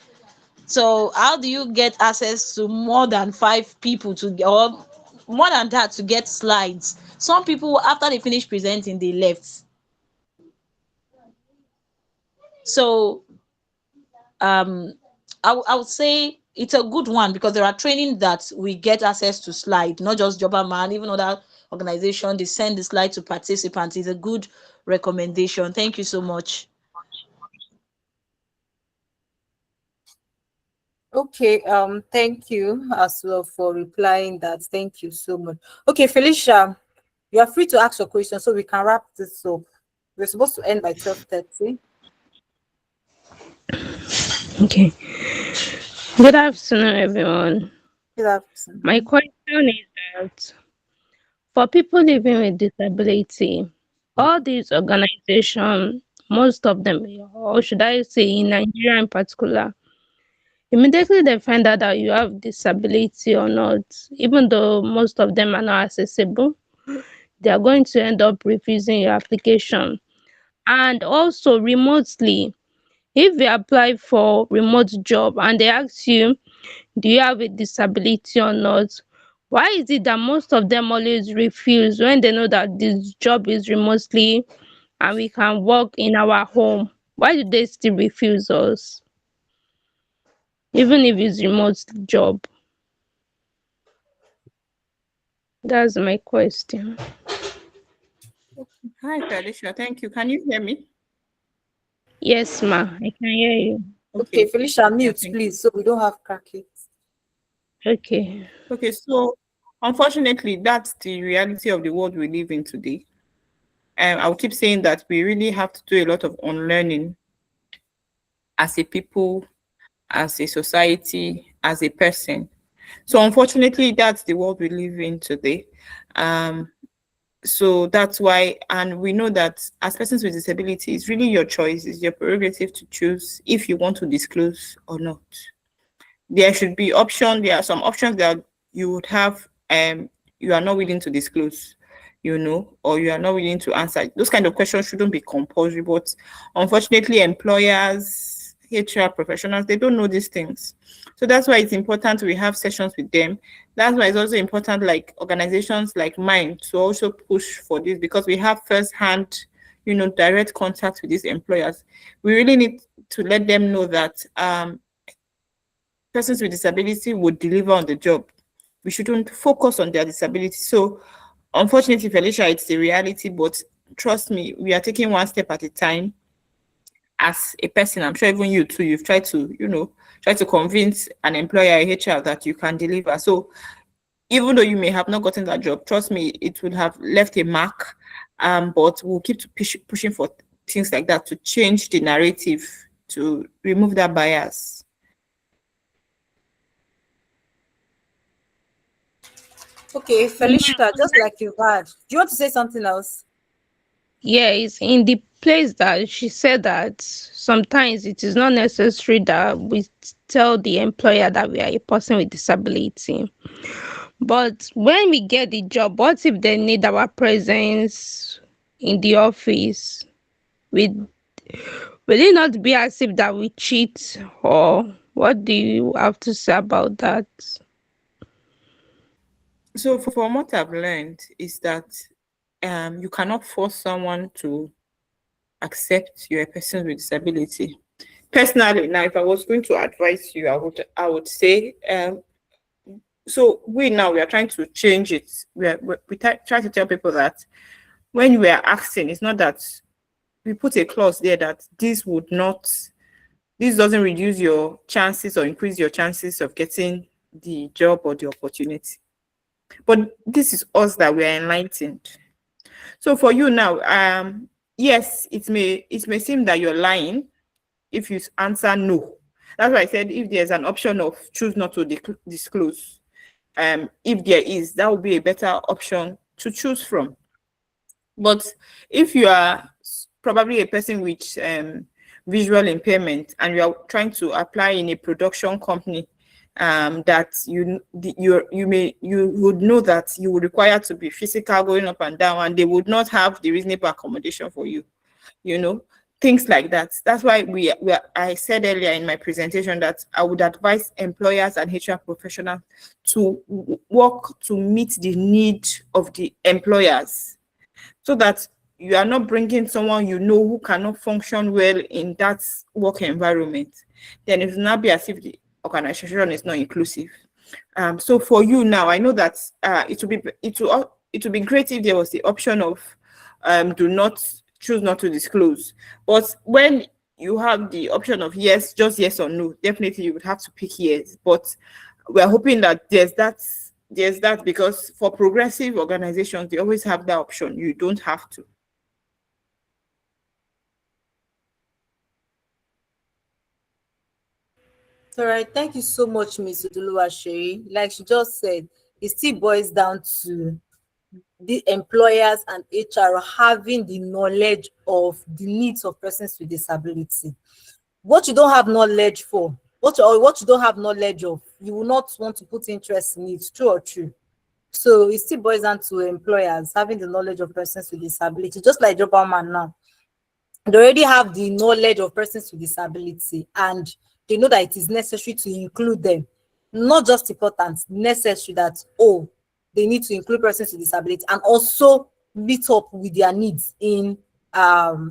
So how do you get access to more than 5 people or more than that to get slides? Some people, after they finished presenting, they left. So I would say it's a good one because there are training that we get access to slide, not just Hobberman, even other organizations, they send the slide to participants. It's a good recommendation. Thank you so much. Okay, thank you as well for replying that. Thank you so much. Okay, Felicia, you are free to ask your question so we can wrap this up. We're supposed to end by 12:30. Okay. Good afternoon, everyone. Good afternoon. My question is that for people living with disability, all these organizations, most of them, or should I say in Nigeria in particular, immediately they find out that you have disability or not, even though most of them are not accessible, they are going to end up refusing your application. And also remotely, if you apply for remote job and they ask you, do you have a disability or not? Why is it that most of them always refuse when they know that this job is remotely and we can work in our home? Why do they still refuse us, even if it's remote job? That's my question. Hi, Felicia. Thank you. Can you hear me? Yes, ma, I can hear you. Okay, Felicia, Yeah, mute, thank please, so we don't have crackets. Okay. Okay, so unfortunately, that's the reality of the world we live in today. I'll keep saying that we really have to do a lot of unlearning as a people, as a society, as a person. So unfortunately, that's the world we live in today. So that's why, and we know that as persons with disability, it's really your choice, it's your prerogative to choose if you want to disclose or not. There should be there are some options that you would have, you are not willing to disclose, or you are not willing to answer. Those kind of questions shouldn't be compulsory, but unfortunately, employers, HR professionals, they don't know these things. So that's why it's important we have sessions with them. That's why it's also important, like organizations like mine, to also push for this, because we have first-hand, direct contact with these employers. We really need to let them know that persons with disability would deliver on the job. We shouldn't focus on their disability. So unfortunately, Felicia, it's the reality, but trust me, we are taking one step at a time. As a person, I'm sure even you too, you've tried to convince an employer, HR, that you can deliver. So even though you may have not gotten that job, trust me, it will have left a mark. But we'll keep pushing for things like that to change the narrative, to remove that bias. Okay, Felicia, just like you've had, do you want to say something else? Yeah, it's in the place that she said that sometimes it is not necessary that we tell the employer that we are a person with disability. But when we get the job, what if they need our presence in the office? Will it not be as if that we cheat, or what do you have to say about that? So from what I've learned is that you cannot force someone to accept you're a person with disability. Personally, now, if I was going to advise you, I would say, so we are trying to change it. We try to tell people that when we are asking, it's not that we put a clause there that this doesn't reduce your chances or increase your chances of getting the job or the opportunity. But this is us that we are enlightened. So for you now, yes, it may seem that you're lying if you answer no. That's why I said if there's an option of choose not to disclose, if there is, that would be a better option to choose from. But if you are probably a person with visual impairment and you are trying to apply in a production company, that you would know that you would require to be physical going up and down, and they would not have the reasonable accommodation for you, things like that. That's why I said earlier in my presentation that I would advise employers and HR professionals to work to meet the need of the employers, so that you are not bringing someone who cannot function well in that work environment. Then it will not be as if the organization is not inclusive. So for you now, I know that it would be great if there was the option of choose not to disclose. But when you have the option of yes, just yes or no, definitely you would have to pick yes. But we're hoping that there's that, because for progressive organizations, they always have that option. You don't have to. All right, thank you so much, Ms. Oluwaseyi. Like she just said, it still boils down to the employers and HR having the knowledge of the needs of persons with disability. What you don't have knowledge for, what you don't have knowledge of, you will not want to put interest in it. True or true? So it still boils down to employers having the knowledge of persons with disability, just like Hobberman now. They already have the knowledge of persons with disability, and they know that it is necessary to include them. Not just important, necessary, that they need to include persons with disability and also meet up with their needs in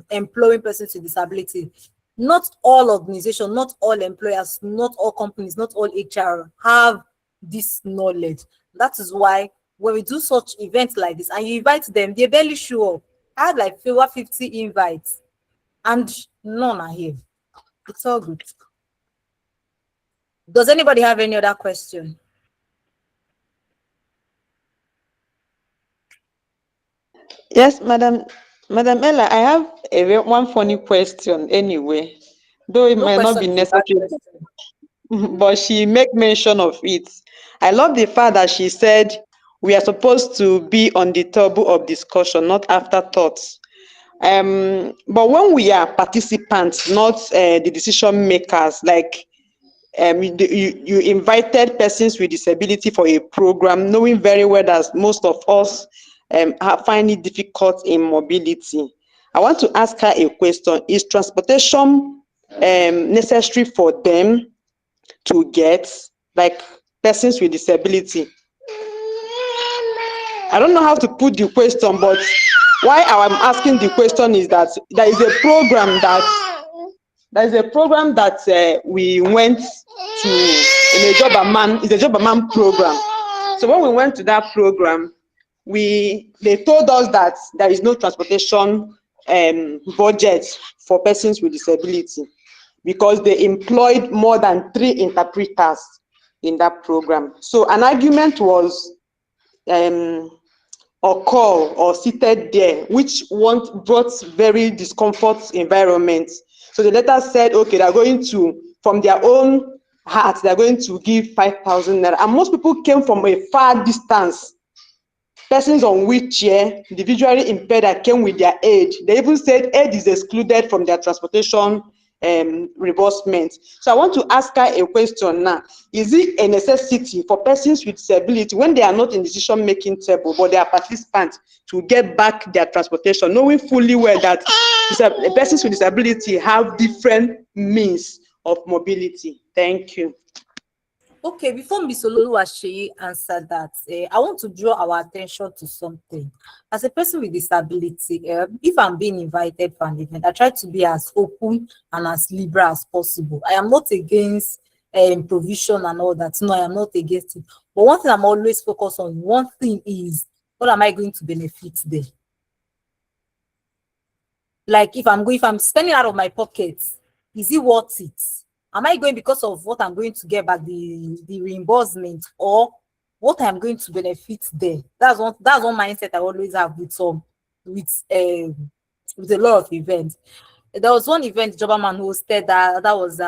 employing persons with disability. Not all organizations, not all employers, not all companies, not all HR have this knowledge. That is why when we do such events like this and you invite them, they barely show up. I had like over 50 invites and none are here. It's all good. Does anybody have any other question? Yes, Madam Ella, I have one funny question anyway, though it No might not be question is a bad necessary, question. but she make mention of it. I love the fact that she said we are supposed to be on the table of discussion, not afterthoughts. But when we are participants, not the decision makers, like you invited persons with disability for a program, knowing very well that most of us find it difficult in mobility. I want to ask her a question. Is transportation necessary for them to get, like persons with disability? I don't know how to put the question, but why I'm asking the question is that there is a program that we went to in a Hobberman. It's a Hobberman program. So when we went to that program, they told us that there is no transportation budget for persons with disability, because they employed more than 3 interpreters in that program. So an argument was or call or seated there, which brought very discomfort environment. So the letter said, okay, they're going to, from their own heart, they're going to give 5,000 naira. And most people came from a far distance. Persons on wheelchair, individually impaired, that came with their aid. They even said aid is excluded from their transportation reimbursement. So I want to ask her a question now. Is it a necessity for persons with disability, when they are not in decision-making table, but they are participants, to get back their transportation, knowing fully well that persons with disability have different means of mobility? Thank you. Okay, before Ms. Oluwaseyi answer that, I want to draw our attention to something. As a person with disability, if I'm being invited for an event, I try to be as open and as liberal as possible. I am not against provision and all that. No, I am not against it. But one thing I'm always focused on, one thing is, what am I going to benefit there? Like if I'm spending out of my pocket, is it worth it? Am I going because of what I'm going to get back, the reimbursement, or what I'm going to benefit there? That's one mindset I always have with a lot of events. There was one event Hobberman hosted that was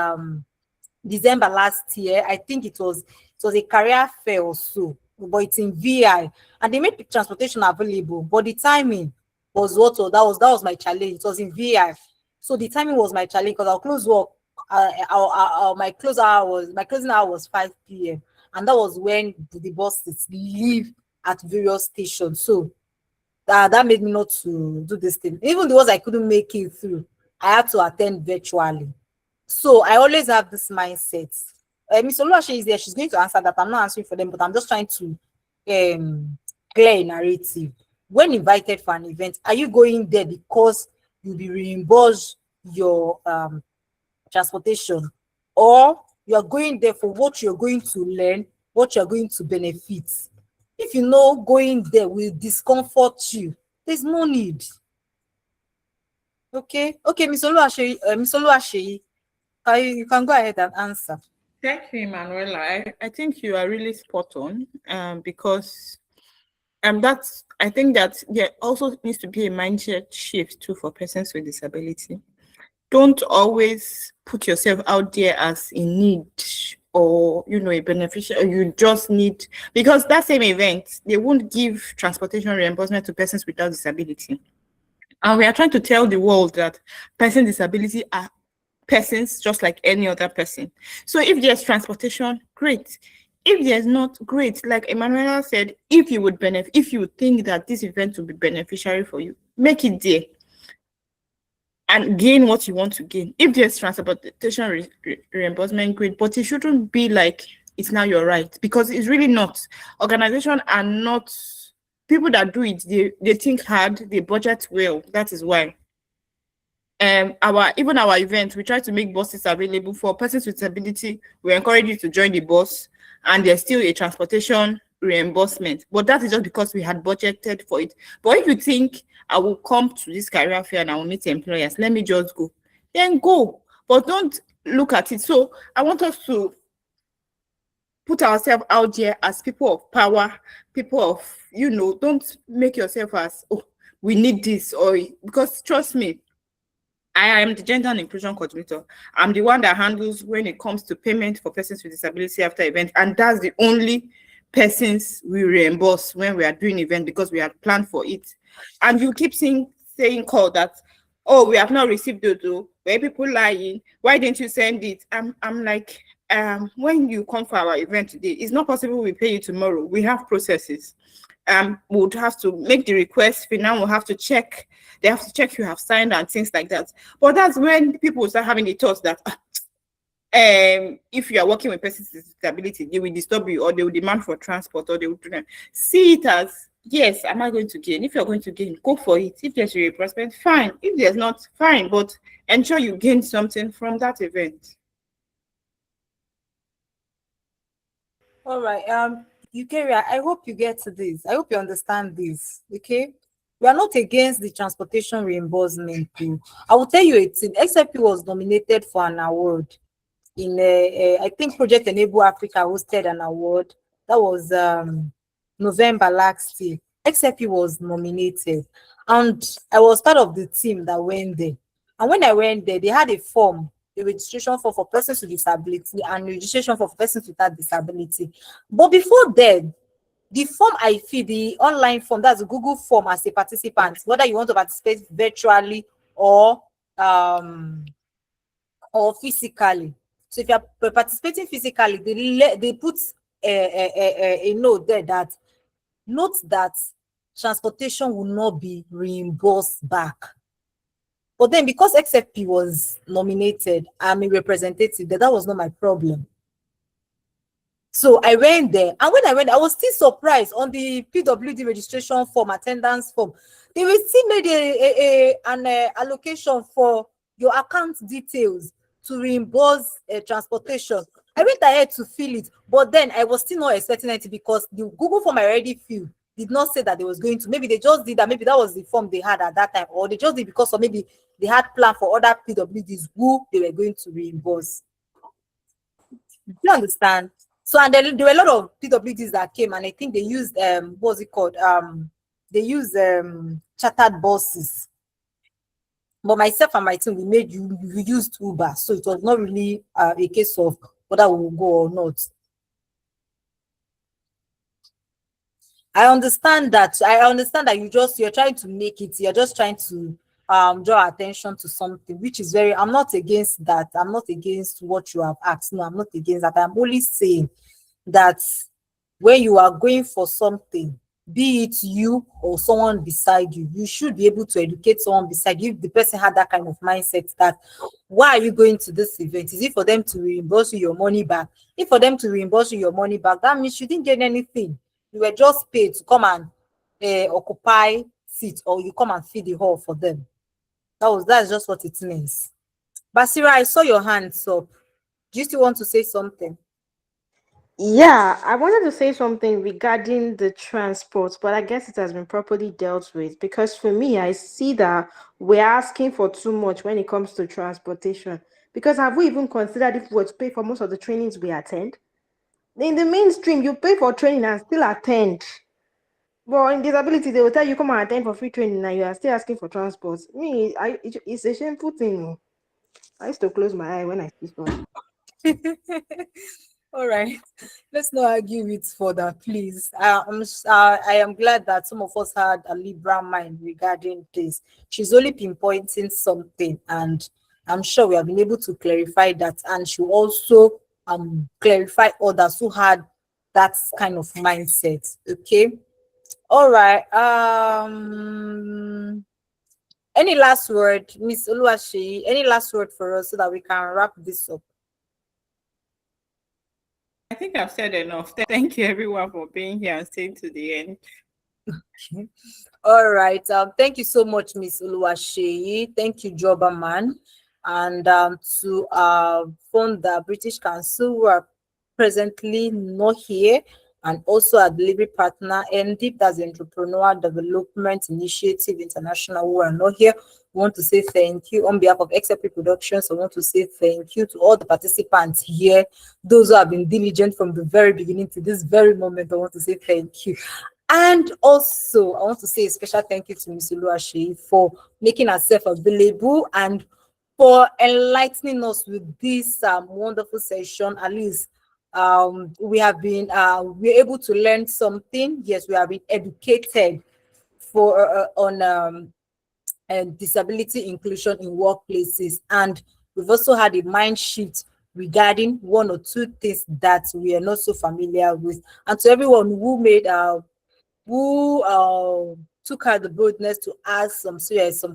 December last year. I think it was a career fair or so, but it's in VI, and they made transportation available, but the timing was that was my challenge. It was in VI, so the timing was my challenge, because I'll close work. My closing hour was 5 p.m. and that was when the buses leave at various stations. So that made me not to do this thing. Even the ones I couldn't make it through, I had to attend virtually. So I always have this mindset. Ms. Oluwaseyi is there. She's going to answer that. I'm not answering for them, but I'm just trying to clear a narrative. When invited for an event, are you going there because you'll be reimbursed your transportation, or you're going there for what you're going to learn, what you're going to benefit? If you know going there will discomfort you, there's no need. Okay, Ms. Oluwaseyi, you can go ahead and answer. Thank you, Emmanuella. I think you are really spot on, because I think that there also needs to be a mindset shift too for persons with disability. Don't always put yourself out there as in need, or a beneficiary. You just need, because that same event, they won't give transportation reimbursement to persons without disability. And we are trying to tell the world that persons with disability are persons just like any other person. So if there's transportation, great. If there's not, great. Like Emmanuella said, if you would think that this event will be beneficiary for you, make it there and gain what you want to gain. If there's transportation reimbursement, great, but it shouldn't be like it's now your right, because it's really not. Organizations are not, people that do it, they think hard, they budget well. That is why. Our event, we try to make buses available for persons with disability. We encourage you to join the bus, and there's still a transportation reimbursement, but that is just because we had budgeted for it. But if you think I will come to this career fair and I will meet employers, let me just go, then go, but don't look at it. So I want us to put ourselves out there as people of power, people of, don't make yourself as, oh, we need this, or, because trust me, I am the gender and inclusion coordinator. I'm the one that handles when it comes to payment for persons with disability after event, and that's the only persons we reimburse when we are doing event because we had planned for it. And you keep saying call that, oh, we have not received the where people lying, why didn't you send it? I'm like, when you come for our event today, it's not possible we pay you tomorrow. We have processes. We would have to make the request. Now we'll have to check. They have to check you have signed and things like that. But that's when people start having the thoughts that if you are working with persons with disability, they will disturb you, or they will demand for transport, or they will see it as, yes, am I going to gain? If you're going to gain, go for it. If there's a reimbursement, fine. If there's not, fine. But ensure you gain something from that event. All right. Eukaria, I hope you get to this. I hope you understand this. Okay. We are not against the transportation reimbursement too. I will tell you a thing. XFP was nominated for an award in I think Project Enable Africa hosted an award. That was November last year. XFP was nominated, and I was part of the team that went there. And when I went there, they had a form, a registration form for persons with disability and registration for persons without disability. But before then, the form I fill, the online form, that's a Google form as a participant, whether you want to participate virtually or physically. So if you're participating physically, they put a note there that notes that transportation will not be reimbursed back. But then because XFP was nominated, I'm a representative, that was not my problem. So I went there, and when I went, I was still surprised on the PWD registration form, attendance form. They will still made an allocation for your account details to reimburse transportation. I went ahead to fill it, but then I was still not expecting it because the Google form I already filled did not say that they was going to. Maybe they just did that. Maybe that was the form they had at that time, or they just did because of maybe they had planned for other PWDs who they were going to reimburse. You understand? So, and then there were a lot of PWDs that came, and I think they used what's it called? They used chartered buses. But myself and my team, we used Uber, so it was not really a case of whether we will go or not. I understand that. You're trying to make it. You're just trying to draw attention to something, which is very. I'm not against that. I'm not against what you have asked. No, I'm not against that. I'm only saying that when you are going for something, be it you or someone beside you, you should be able to educate someone beside you. If the person had that kind of mindset that, why are you going to this event? Is it for them to reimburse you your money back? If for them to reimburse you your money back, that means you didn't get anything. You were just paid to come and occupy seat, or you come and feed the hall for them. That's just what it means. Basira, I saw your hands up. Do you still want to say something? Yeah, I wanted to say something regarding the transport, but I guess it has been properly dealt with, because for me, I see that we're asking for too much when it comes to transportation. Because have we even considered if we were to pay for most of the trainings we attend? In the mainstream, you pay for training and still attend. But in disability, they will tell you come and attend for free training and you are still asking for transport. It's a shameful thing. I used to close my eye when I see something. All right, let's not argue it further, please. I am glad that some of us had a liberal mind regarding this. She's only pinpointing something, and I'm sure we have been able to clarify that, and she also clarify others who had that kind of mindset. Okay. All right. Any last word, Miss Oluwaseyi? Any last word for us so that we can wrap this up? I think I've said enough. Thank you everyone for being here and staying to the end. Okay. All right. Thank you so much, Miss Oluwaseyi. Thank you, Hobberman. And to from the British Council, who are presently not here, and also our delivery partner, NDIP, that's Entrepreneur Development Initiative International, who are not here. We want to say thank you on behalf of XFP Productions. I want to say thank you to all the participants here, those who have been diligent from the very beginning to this very moment. I want to say thank you. And also, I want to say a special thank you to Ms. Oluwaseyi for making herself available and for enlightening us with this wonderful session. At least We have been we're able to learn something. Yes, we have been educated for on and disability inclusion in workplaces, and we've also had a mind shift regarding one or two things that we are not so familiar with. And to everyone who made who took out the boldness to ask some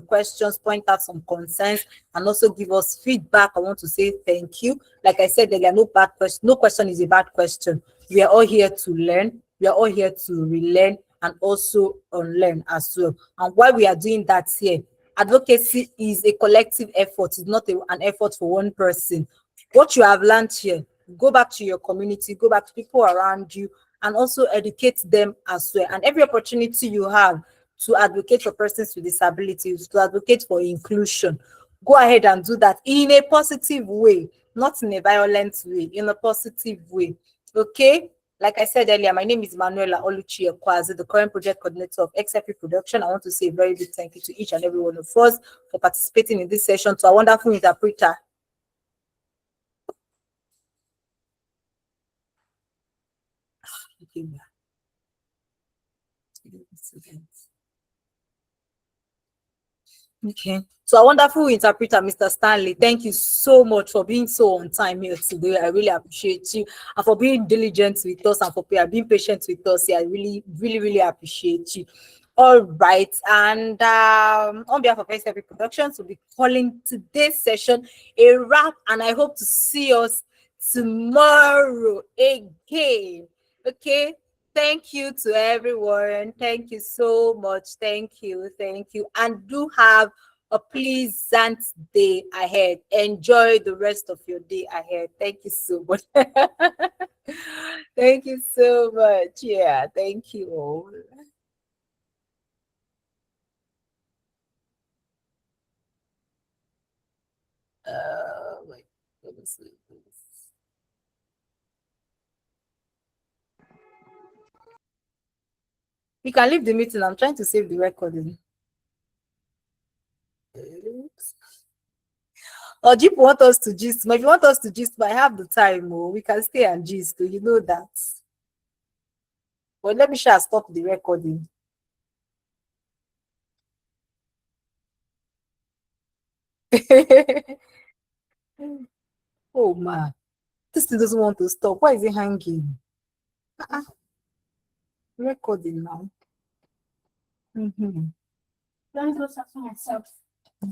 questions, point out some concerns, and also give us feedback, I want to say thank you. Like I said, there are no bad question. No question is a bad question. We are all here to learn. We are all here to relearn and also unlearn as well. And while we are doing that here, advocacy is a collective effort. It's not an effort for one person. What you have learned here, go back to your community, go back to people around you, and also educate them as well. And every opportunity you have to advocate for persons with disabilities, to advocate for inclusion, go ahead and do that in a positive way, not in a violent way, in a positive way. Okay? Like I said earlier, my name is Emmanuella O, the current project coordinator of XFP Production. I want to say a very big thank you to each and every one of us for participating in this session, to our wonderful interpreter. Okay. So our wonderful interpreter, Mr. Stanley, thank you so much for being so on time here today. I really appreciate you, and for being diligent with us, and for being patient with us. Yeah, I really, really, really appreciate you. All right. And on behalf of XFP Productions, we'll be calling today's session a wrap, and I hope to see us tomorrow again. Okay. Thank you to everyone. Thank you so much. Thank you. Thank you. And do have a pleasant day ahead. Enjoy the rest of your day ahead. Thank you so much. Thank you so much. Yeah, thank you all. My goodness. You can leave the meeting. I'm trying to save the recording. Or Jeep want us to gist. If you want us to gist, I have the time. Oh, we can stay and gist. So you know that. But let me shall stop the recording. Oh man, this thing doesn't want to stop. Why is it hanging? Recording now.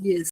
Yes.